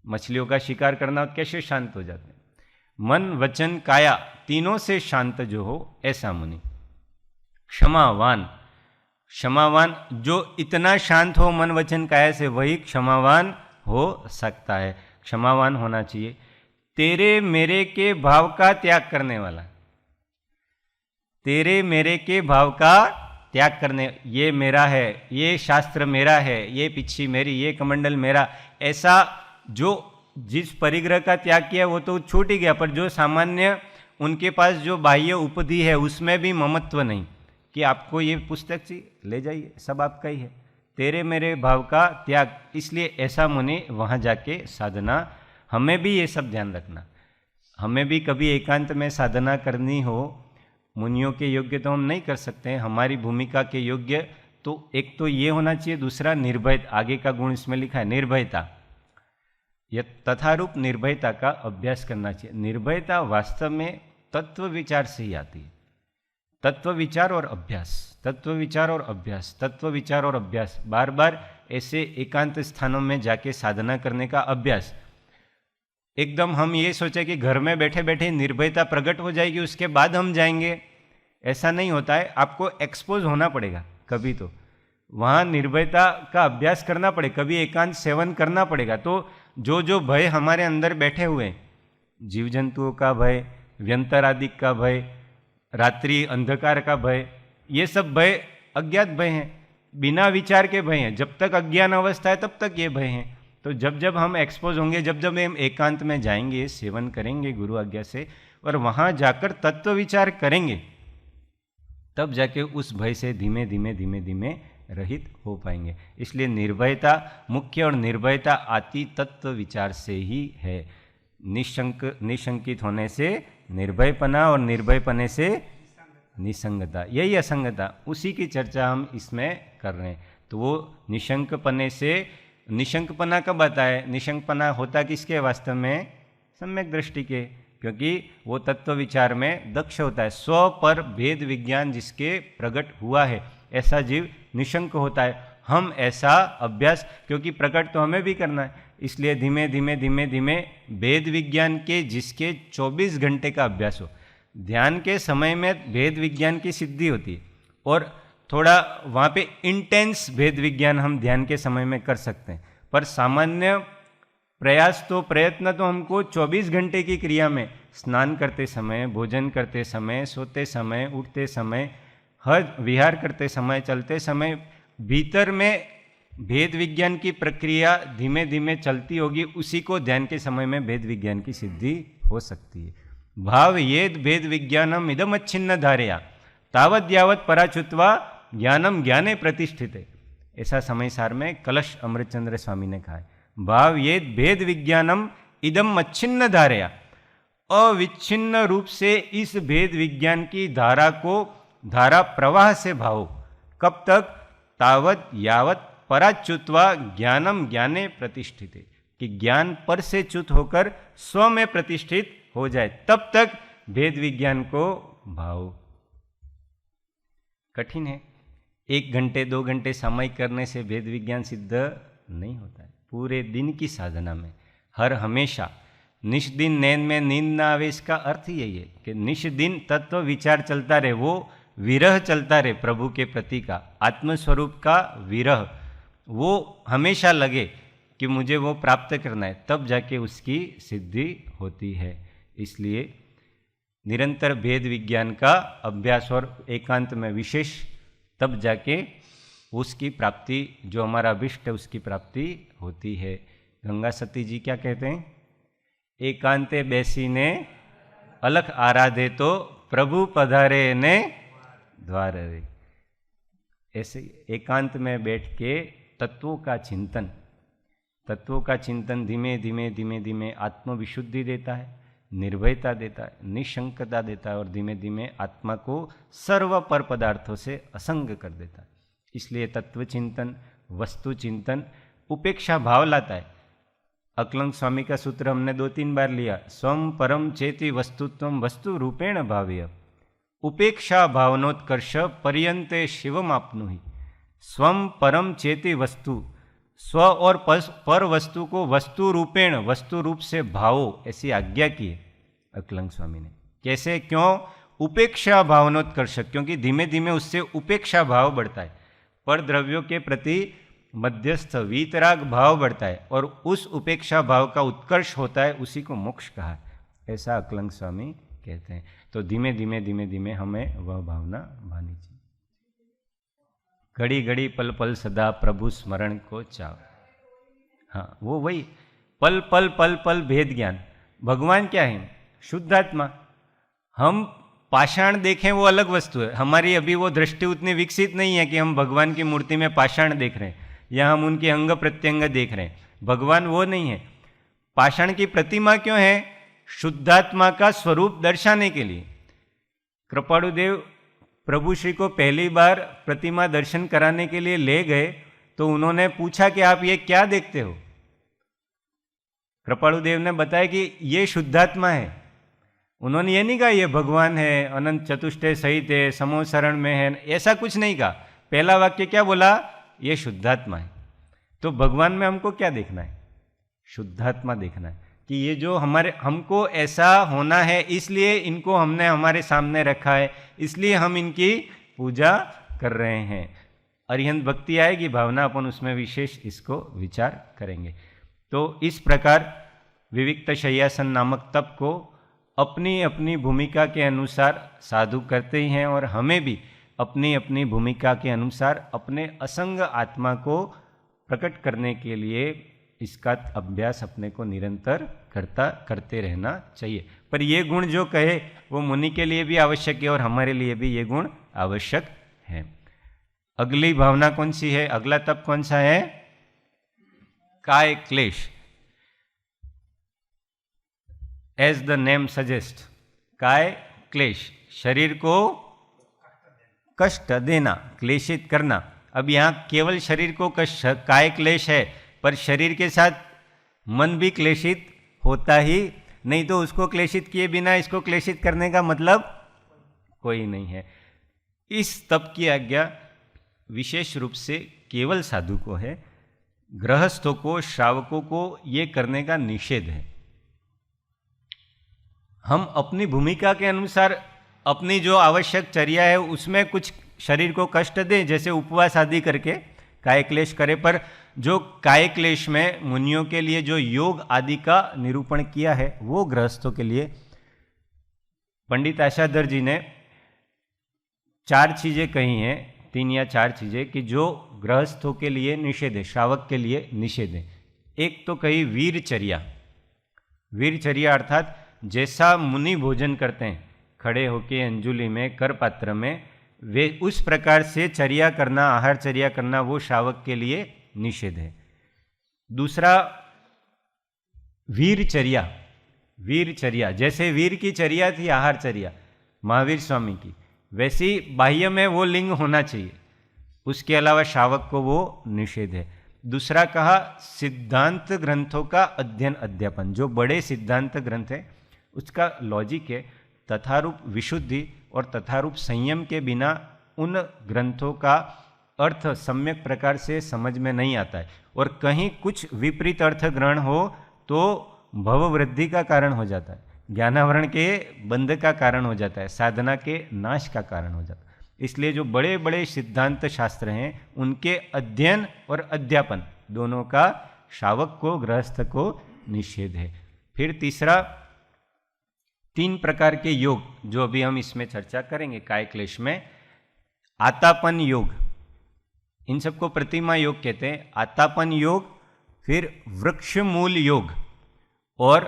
मछलियों का शिकार करना हो कैसे शांत हो जाते हैं। मन, वचन, काया तीनों से शांत जो हो ऐसा मुनि। क्षमावान, क्षमावान जो इतना शांत हो मन, वचन, काया से, वही क्षमावान हो सकता है। क्षमावान होना चाहिए। तेरे मेरे के भाव का त्याग करने वाला, तेरे मेरे के भाव का त्याग करने, ये मेरा है, ये शास्त्र मेरा है, ये पिच्छी मेरी, ये कमंडल मेरा, ऐसा जो जिस परिग्रह का त्याग किया वो तो छूट ही गया, पर जो सामान्य उनके पास जो बाह्य उपधि है उसमें भी ममत्व नहीं कि आपको ये पुस्तक चाहिए ले जाइए, सब आपका ही है। तेरे मेरे भाव का त्याग, इसलिए ऐसा मुनि वहाँ जाके साधना। हमें भी ये सब ध्यान रखना, हमें भी कभी एकांत में साधना करनी हो, मुनियों के योग्य तो हम नहीं कर सकते हैं, हमारी भूमिका के योग्य तो एक तो ये होना चाहिए, दूसरा निर्भयता। आगे का गुण इसमें लिखा है निर्भयता, यह तथारूप निर्भयता का अभ्यास करना चाहिए। निर्भयता वास्तव में तत्व विचार से ही आती है। तत्व विचार और अभ्यास, तत्व विचार और अभ्यास, तत्व विचार और अभ्यास, बार बार ऐसे एकांत स्थानों में जाके साधना करने का अभ्यास। एकदम हम ये सोचे कि घर में बैठे बैठे निर्भयता प्रकट हो जाएगी उसके बाद हम जाएंगे, ऐसा नहीं होता है। आपको एक्सपोज होना पड़ेगा कभी, तो वहाँ निर्भयता का अभ्यास करना पड़ेगा, कभी एकांत सेवन करना पड़ेगा। तो जो जो भय हमारे अंदर बैठे हुए, जीव जंतुओं का भय, व्यंतर आदि का भय, रात्रि अंधकार का भय, ये सब भय अज्ञात भय हैं, बिना विचार के भय हैं। जब तक अज्ञान अवस्था है तब तक ये भय हैं। तो जब जब हम एक्सपोज होंगे, जब जब हम एकांत में जाएंगे, सेवन करेंगे गुरु आज्ञा से, और वहाँ जाकर तत्व विचार करेंगे, तब जाके उस भय से धीमे धीमे धीमे धीमे रहित हो पाएंगे। इसलिए निर्भयता मुख्य और निर्भयता आती तत्व विचार से ही है। निशंकित होने से निर्भयपना और निर्भयपने से निसंगता, यही असंगता, उसी की चर्चा हम इसमें कर रहे हैं। तो वो निशंकपने से, निशंकपना कब आता है? निशंकपना होता किसके वास्तव में? सम्यक दृष्टि के, क्योंकि वो तत्व विचार में दक्ष होता है। स्व पर भेद विज्ञान जिसके प्रकट हुआ है ऐसा जीव निशंक होता है। हम ऐसा अभ्यास, क्योंकि प्रकट तो हमें भी करना है, इसलिए धीमे धीमे धीमे धीमे भेद विज्ञान के जिसके 24 घंटे का अभ्यास हो, ध्यान के समय में भेद विज्ञान की सिद्धि होती है और थोड़ा वहाँ पे इंटेंस भेद विज्ञान हम ध्यान के समय में कर सकते हैं। पर सामान्य प्रयास तो प्रयत्न तो हमको 24 घंटे की क्रिया में, स्नान करते समय, भोजन करते समय, सोते समय, उठते समय, हर विहार करते समय, चलते समय, भीतर में भेद विज्ञान की प्रक्रिया धीमे धीमे चलती होगी, उसी को ध्यान के समय में भेद विज्ञान की सिद्धि हो सकती है। भाव येद भेद विज्ञानम इदमच्छिन्न धारया तावद यावत पराचुत्वा ज्ञानम ज्ञाने प्रतिष्ठित। ऐसा समय सार में कलश अमृतचंद्र स्वामी ने कहा है। भाव येद भेद विज्ञानम इदम अच्छिन्न धारया, अविच्छिन्न रूप से इस भेद विज्ञान की धारा को, धारा प्रवाह से भावो। कब तक? तावत यावत पराच्युत्वा ज्ञानम ज्ञाने प्रतिष्ठित, कि ज्ञान पर से च्युत होकर स्व में प्रतिष्ठित हो जाए, तब तक भेद विज्ञान को भाव। कठिन है। 1 घंटे 2 घंटे सामयिक करने से भेद विज्ञान सिद्ध नहीं होता है। पूरे दिन की साधना में हर हमेशा निष्दिन नैन में नींद ना आवे, इसका अर्थ यही है कि निष्दिन तत्व विचार चलता रहे, वो विरह चलता रहे प्रभु के प्रति का, आत्मस्वरूप का विरह वो हमेशा लगे कि मुझे वो प्राप्त करना है, तब जाके उसकी सिद्धि होती है। इसलिए निरंतर भेद विज्ञान का अभ्यास और एकांत में विशेष, तब जाके उसकी प्राप्ति, जो हमारा अभिष्ट है उसकी प्राप्ति होती है। गंगा सती जी क्या कहते हैं? एकांते बेसीने अलख आराधे तो प्रभु पधारे ने द्वार रे। ऐसे एकांत में बैठ के तत्वों का चिंतन, तत्वों का चिंतन धीमे धीमे धीमे धीमे आत्मविशुद्धि देता है, निर्भयता देता है, निशंकता देता है और धीमे धीमे आत्मा को सर्व पर पदार्थों से असंग कर देता है। इसलिए तत्व चिंतन, वस्तु चिंतन उपेक्षा भाव लाता है। अक्लंग स्वामी का सूत्र हमने 2-3 बार लिया, स्वम परम चेति वस्तुत्वम वस्तु रूपेण भाव्य, उपेक्षा भावनोत्कर्ष पर्यंते शिवम आपनुहि। स्वम परम चेति वस्तु, स्व और पर वस्तु को वस्तु रूपेण, वस्तु रूप से भावो, ऐसी आज्ञा की है अक्लंग स्वामी ने। कैसे? क्यों? उपेक्षा भावनोत्कर्ष, क्योंकि धीमे धीमे उससे उपेक्षा भाव बढ़ता है, पर द्रव्यों के प्रति मध्यस्थ वीतराग भाव बढ़ता है और उस उपेक्षा भाव का उत्कर्ष होता है, उसी को मोक्ष कहा है, ऐसा अक्लंग स्वामी कहते हैं। तो धीमे धीमे धीमे धीमे हमें वह भावना भानी चाहिए। घड़ी घड़ी पल पल सदा प्रभु स्मरण को चाव। हाँ, वो वही पल पल पल पल भेद ज्ञान। भगवान क्या है? शुद्धात्मा। हम पाषाण देखें वो अलग वस्तु है, हमारी अभी वो दृष्टि उतनी विकसित नहीं है कि हम भगवान की मूर्ति में पाषाण देख रहे हैं या हम उनके अंग प्रत्यंग देख रहे हैं। भगवान वो नहीं है। पाषाण की प्रतिमा क्यों है? शुद्धात्मा का स्वरूप दर्शाने के लिए। कृपाणुदेव प्रभु श्री को पहली बार प्रतिमा दर्शन कराने के लिए ले गए तो उन्होंने पूछा कि आप ये क्या देखते हो? कृपाणुदेव ने बताया कि ये शुद्धात्मा है। उन्होंने ये नहीं कहा ये भगवान है, अनंत चतुष्टय सहित है, समो शरण में है, ऐसा कुछ नहीं कहा। पहला वाक्य क्या बोला? ये शुद्धात्मा है। तो भगवान में हमको क्या देखना है? शुद्धात्मा देखना है कि ये जो हमारे, हमको ऐसा होना है, इसलिए इनको हमने हमारे सामने रखा है, इसलिए हम इनकी पूजा कर रहे हैं। अरिहंत भक्ति आएगी भावना, अपन उसमें विशेष इसको विचार करेंगे। तो इस प्रकार विविक्त शय्यासन नामक तप को अपनी अपनी भूमिका के अनुसार साधु करते ही हैं और हमें भी अपनी अपनी भूमिका के अनुसार अपने असंग आत्मा को प्रकट करने के लिए इसका अभ्यास अपने को निरंतर करते रहना चाहिए। पर ये गुण जो कहे वो मुनि के लिए भी आवश्यक है और हमारे लिए भी ये गुण आवश्यक है। अगली भावना कौन सी है, अगला तप कौन सा है? काय क्लेश। एज द नेम सजेस्ट, काय क्लेश, शरीर को कष्ट देना, क्लेशित करना। अब यहाँ केवल शरीर को कष्ट, काय क्लेश है, पर शरीर के साथ मन भी क्लेशित होता ही नहीं, तो उसको क्लेशित किए बिना इसको क्लेशित करने का मतलब कोई नहीं है। इस तप की आज्ञा विशेष रूप से केवल साधु को है, गृहस्थों को, श्रावकों को ये करने का निषेध है। हम अपनी भूमिका के अनुसार अपनी जो आवश्यक चर्या है उसमें कुछ शरीर को कष्ट दें, जैसे उपवास आदि करके काय क्लेश करे, पर जो काय क्लेश में मुनियों के लिए जो योग आदि का निरूपण किया है वो गृहस्थों के लिए पंडित आशाधर जी ने 4 चीजें कही हैं, 3 या 4 चीजें कि जो गृहस्थों के लिए निषेध है, श्रावक के लिए निषेध है। एक तो कही वीरचर्या। वीरचर्या अर्थात जैसा मुनि भोजन करते हैं खड़े होके अंजुलि में, कर पात्र में, वे उस प्रकार से चर्या करना, आहार चर्या करना, वो श्रावक के लिए निषेध है। दूसरा वीरचर्या। वीरचर्या जैसे वीर की चर्या थी आहार चर्या महावीर स्वामी की, वैसी बाह्य में वो लिंग होना चाहिए, उसके अलावा श्रावक को वो निषेध है। दूसरा कहा सिद्धांत ग्रंथों का अध्ययन अध्यापन। जो बड़े सिद्धांत ग्रंथ है उसका लॉजिक है, तथारूप विशुद्धि और तथारूप संयम के बिना उन ग्रंथों का अर्थ सम्यक प्रकार से समझ में नहीं आता है, और कहीं कुछ विपरीत अर्थ ग्रहण हो तो भववृद्धि का कारण हो जाता है, ज्ञानावरण के बंध का कारण हो जाता है, साधना के नाश का कारण हो जाता है। इसलिए जो बड़े बड़े सिद्धांत शास्त्र हैं उनके अध्ययन और अध्यापन दोनों का श्रावक को, गृहस्थ को निषेध है। फिर तीसरा 3 प्रकार के योग जो अभी हम इसमें चर्चा करेंगे काय क्लेश में। आतापन योग, इन सबको प्रतिमा योग कहते हैं। आतापन योग, फिर वृक्ष मूल योग, और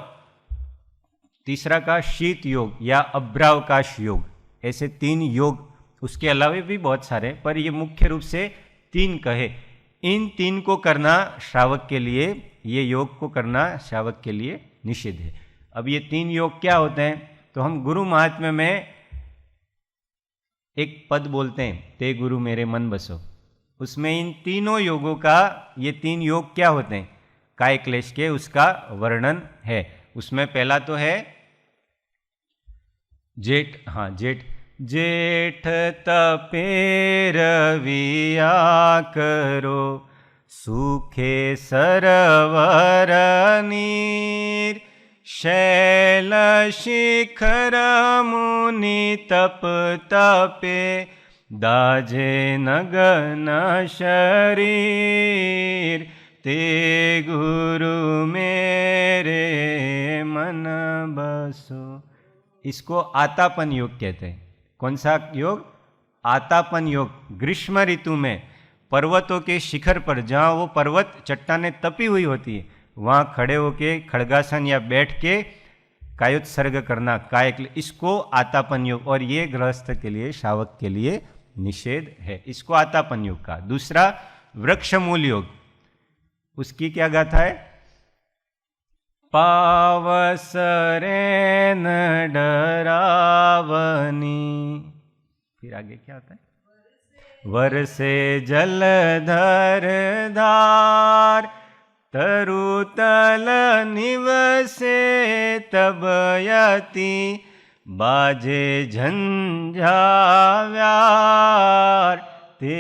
तीसरा का शीत योग या अभ्रावकाश योग। ऐसे 3 योग, उसके अलावा भी बहुत सारे, पर ये मुख्य रूप से 3 कहे। इन 3 को करना श्रावक के लिए, ये योग को करना श्रावक के लिए निषेध है। अब ये 3 योग क्या होते हैं, तो हम गुरु महात्म्य में एक पद बोलते हैं, ते गुरु मेरे मन बसो। उसमें इन तीनों योगों का, ये 3 योग क्या होते हैं काय क्लेश के, उसका वर्णन है। उसमें पहला तो है जेठ। हाँ, जेठ। जेठ तपे रविया करो, सूखे सरवर नीर, शैल शिखर मुनि तप तपे, दाजे नगन शरीर, ते गुरु मेरे मन बसो। इसको आतापन योग कहते हैं। कौन सा योग? आतापन योग। ग्रीष्म ऋतु में पर्वतों के शिखर पर, जहाँ वो पर्वत चट्टानें तपी हुई होती है, वहाँ खड़े होके खड़गासन या बैठ के कायोत्सर्ग करना, इसको आतापन योग, और ये गृहस्थ के लिए, श्रावक के लिए निषेध है। इसको आतापन योग का। दूसरा वृक्ष मूल योग, उसकी क्या गाथा है? पावस रेन डरावनी। फिर आगे क्या होता है? वर्षे जलधर धार, तरुतल निवसे तब यति, बाजे झंझाव्यार, ते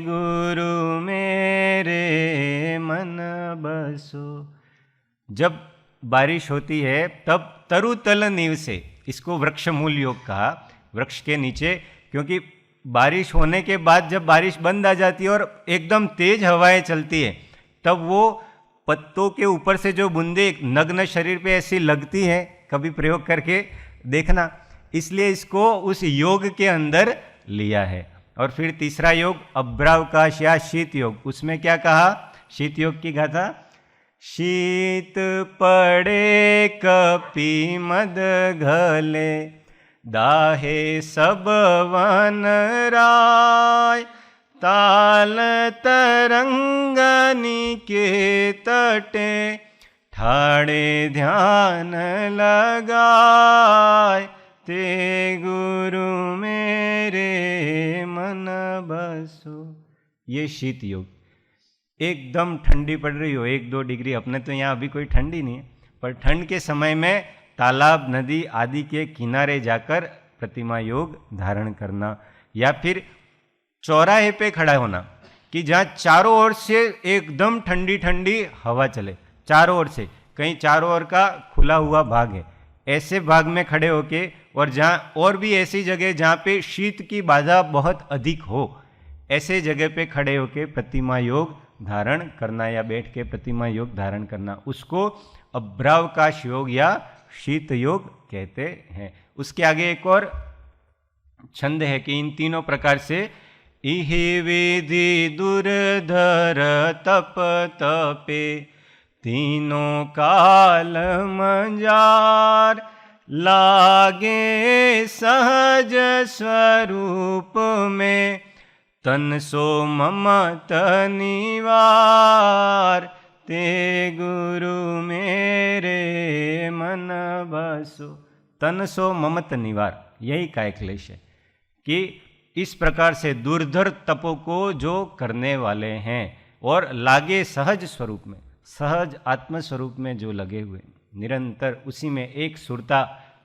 गुरु मेरे मन बसो। जब बारिश होती है तब तरुतल नीव से, इसको वृक्ष मूल योग कहा, वृक्ष के नीचे, क्योंकि बारिश होने के बाद जब बारिश बंद आ जाती है और एकदम तेज हवाएं चलती है, तब वो पत्तों के ऊपर से जो बूंदे नग्न शरीर पे ऐसी लगती हैं, कभी प्रयोग करके देखना, इसलिए इसको उस योग के अंदर लिया है। और फिर तीसरा योग अभ्रावकाश या शीत योग, उसमें क्या कहा? शीत योग की गाथा, शीत पड़े कपि मद घले, दाहे सब वन राय, ताल तरंगनी के तटे ठाड़े ध्यान लगाए, ते गुरु मेरे मन बसो। ये शीत योग। एकदम ठंडी पड़ रही हो 1-2 डिग्री, अपने तो यहाँ अभी कोई ठंडी नहीं है, पर ठंड के समय में तालाब नदी आदि के किनारे जाकर प्रतिमा योग धारण करना, या फिर चौराहे पे खड़ा होना कि जहाँ चारों ओर से एकदम ठंडी ठंडी हवा चले, चारों ओर से, कहीं चारों ओर का खुला हुआ भाग है, ऐसे भाग में खड़े होके, और जहाँ और भी ऐसी जगह जहाँ पे शीत की बाधा बहुत अधिक हो, ऐसे जगह पे खड़े होके प्रतिमा योग धारण करना या बैठ के प्रतिमा योग धारण करना, उसको अभ्रावकाश योग या शीत योग कहते हैं। उसके आगे एक और छंद है कि इन तीनों प्रकार से इहि विधि दुर्धर तप तपे, तीनों काल मंजार, लागे सहज स्वरूप में, तन सो ममत निवार, ते गुरु मेरे मन बसो। तन सो ममत निवार, यही काय क्लेश है कि इस प्रकार से दुर्धर तपों को जो करने वाले हैं और लागे सहज स्वरूप में, सहज आत्म स्वरूप में जो लगे हुए, निरंतर उसी में एक सुरता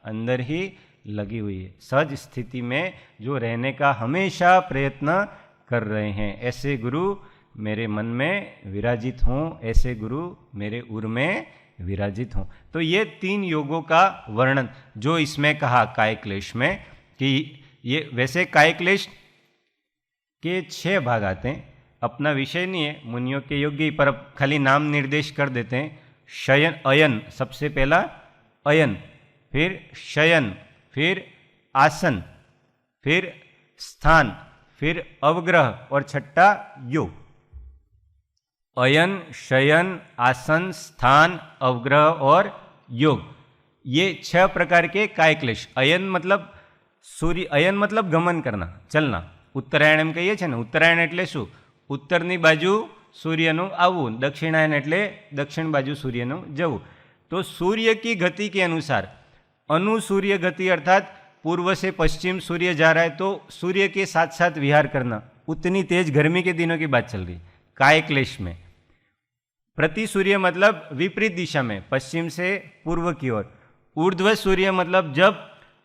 अंदर ही लगी हुई है, सहज स्थिति में जो रहने का हमेशा प्रयत्न कर रहे हैं, ऐसे गुरु मेरे मन में विराजित हों, ऐसे गुरु मेरे उर में विराजित हों। तो ये 3 योगों का वर्णन जो इसमें कहा काय क्लेश में, कि ये वैसे काय क्लेश के 6 भाग आते हैं, अपना विषय नहीं है, मुनियों के योग्य ही, पर खाली नाम निर्देश कर देते हैं। शयन अयन, सबसे पहला अयन, फिर शयन, फिर आसन, फिर स्थान, फिर अवग्रह और छठा योग। अयन, शयन, आसन, स्थान, अवग्रह और योग, ये 6 प्रकार के काय क्लेश। अयन मतलब सूर्य, अयन मतलब गमन करना, चलना। उत्तरायण એમ કહીએ છે ને, ઉત્તરાયણ એટલે શું? ઉત્તરની બાજુ સૂર્યનું આવવું, દક્ષિણાયન એટલે દક્ષિણ બાજુ સૂર્યનું જવું। तो सूर्य की गति के अनुसार अनुसूर्य गति अर्थात पूर्व से पश्चिम सूर्य जा रहा है तो सूर्य के साथ साथ विहार करना, उतनी तेज गर्मी के दिनों की बात चल रही काय क्लेश में। प्रति सूर्य मतलब विपरीत दिशा में, पश्चिम से पूर्व की ओर। ऊर्ध्व सूर्य मतलब जब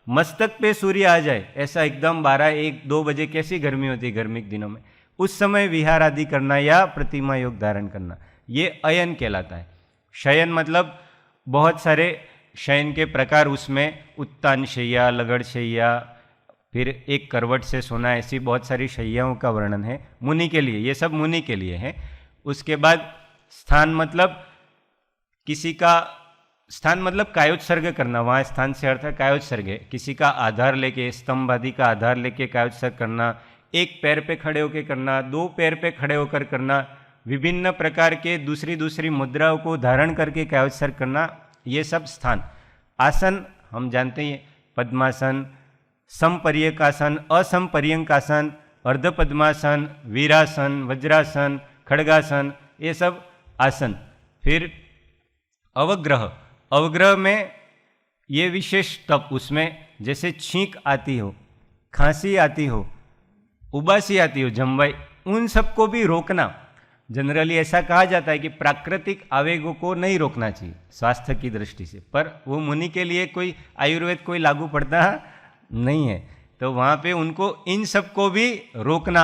मस्तक पे सूर्य आ जाए, ऐसा एकदम 12-1-2 बजे कैसी गर्मी होती है गर्मी के दिनों में, उस समय विहार आदि करना या प्रतिमा योग धारण करना, ये अयन कहलाता है। शयन मतलब बहुत सारे शयन के प्रकार, उसमें उत्तान शैया, लगड़ शैया, फिर एक करवट से सोना, ऐसी बहुत सारी शैयाओं का वर्णन है मुनि के लिए, ये सब मुनि के लिए है। उसके बाद स्थान मतलब किसी का, स्थान मतलब कायोत्सर्ग करना, वहाँ स्थान से अर्थ है कायोत्सर्ग है, किसी का आधार लेके, स्तंभ आदि का आधार लेके कायोत्सर्ग करना, एक पैर पे खड़े होकर करना, 2 पैर पे खड़े होकर करना, विभिन्न प्रकार के दूसरी दूसरी मुद्राओं को धारण करके कायोत्सर्ग करना, ये सब स्थान। आसन हम जानते हैं, पद्मासन, समपर्यकासन, असमपर्यकासन, अर्धपद्मासन, वीरासन, वज्रासन, खड़गासन, ये सब आसन। फिर अवग्रह, अवग्रह में ये विशेष तप, उसमें जैसे छींक आती हो, खांसी आती हो, उबासी आती हो, जमवाई, उन सबको भी रोकना। जनरली ऐसा कहा जाता है कि प्राकृतिक आवेगों को नहीं रोकना चाहिए स्वास्थ्य की दृष्टि से, पर वो मुनि के लिए कोई आयुर्वेद कोई लागू पड़ता नहीं है, तो वहाँ पे उनको इन सब को भी रोकना।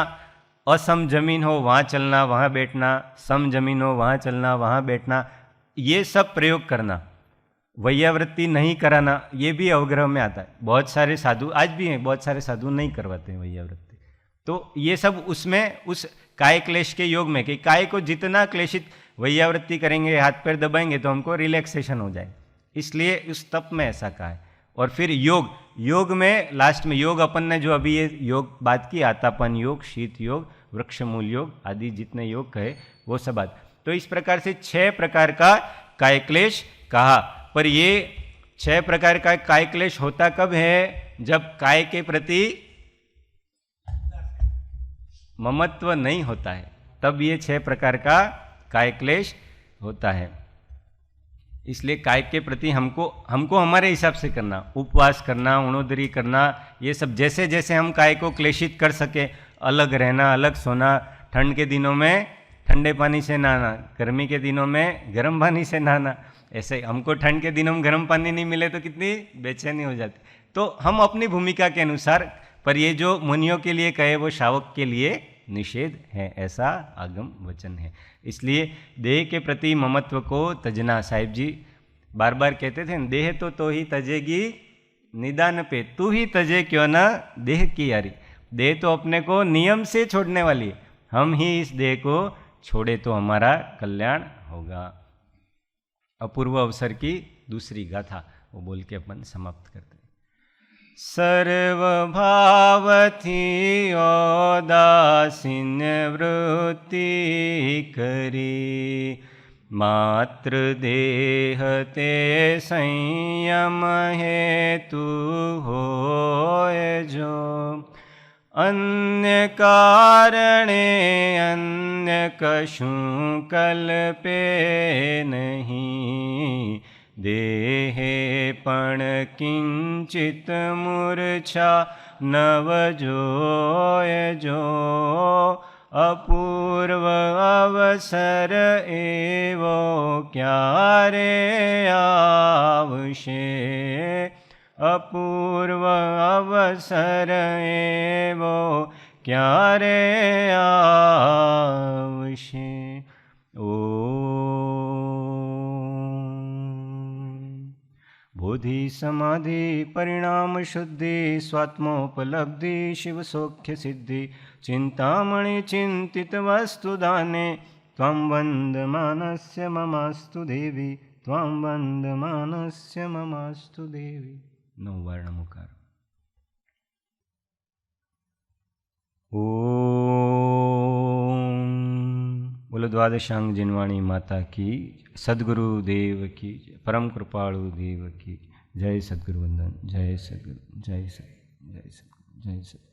असम जमीन हो वहाँ चलना वहाँ बैठना, सम जमीन हो वहाँ चलना वहाँ बैठना, ये सब प्रयोग करना। वैयावृत्ति नहीं कराना, ये भी अवग्रह में आता है। बहुत सारे साधु आज भी हैं, बहुत सारे साधु नहीं करवाते हैं वैयावृत्ति, तो ये सब उसमें उस काय क्लेश के योग में, कि काय को जितना क्लेशित वैयावृत्ति करेंगे, हाथ पैर दबाएंगे तो हमको रिलैक्सेशन हो जाए, इसलिए उस तप में ऐसा कहा है। और फिर योग, योग में लास्ट में योग अपन ने जो अभी ये योग बात की, आतापन योग, शीत योग, वृक्षमूल योग आदि जितने योग कहे वो सब बात। तो इस प्रकार से 6 प्रकार का काय क्लेश कहा। पर ये 6 प्रकार का काय क्लेश होता कब है? जब काय के प्रति ममत्व नहीं होता है तब ये 6 प्रकार का काय क्लेश होता है। इसलिए काय के प्रति हमको हमारे हिसाब से करना, उपवास करना, उणोदरी करना, ये सब जैसे जैसे हम काय को क्लेशित कर सके, अलग रहना, अलग सोना, ठंड के दिनों में ठंडे पानी से नहाना, गर्मी के दिनों में गर्म पानी से नहाना। ऐसे हमको ठंड के दिनों में गर्म पानी नहीं मिले तो कितनी बेचैनी हो जाती। तो हम अपनी भूमिका के अनुसार, पर ये जो मुनियों के लिए कहे वो शावक के लिए निषेध है, ऐसा आगम वचन है। इसलिए देह के प्रति ममत्व को तजना, साहिब जी बार बार कहते थे, देह तो ही तजेगी निदान पे, तू ही तजे क्यों ना देह की यारी। देह तो अपने को नियम से छोड़ने वाली है, हम ही इस देह को छोड़े तो हमारा कल्याण होगा। अपूर्व अवसर की दूसरी गाथा वो बोल के अपन समाप्त करते हैं। सर्वभावथी औदासीन वृत्ति करी, मात्र देह ते संयम हेतु होय जो। अन्य कारणे अन्य कशुं कल्पे नहीं, देहे पण किंचित मूर्छा नव जोय जो। अपूर्व अवसर एवो क्यारे आवशे, अपूर्व अवसर एवो क्यारे आवशे। बोधि समाधि परिणाम शुद्धि, स्वात्मोपलब्धि शिव सौख्य सिद्धि। चिंतामणि चिंतित वस्तु दाने, त्वं वंदमानस्य ममास्तु देवी, त्वं वंदमानस्य ममास्तु देवी। 9 वर्ण मुकार। ओम। बोलो द्वादशांग जिनवाणी माता की, सद्गुरु देव की, परम कृपाळु देव की। जय सद्गुरु वंदन, जय सद्गुरु, जय सद्गुरु, जय सद्गुरु, जय सद्गुरु।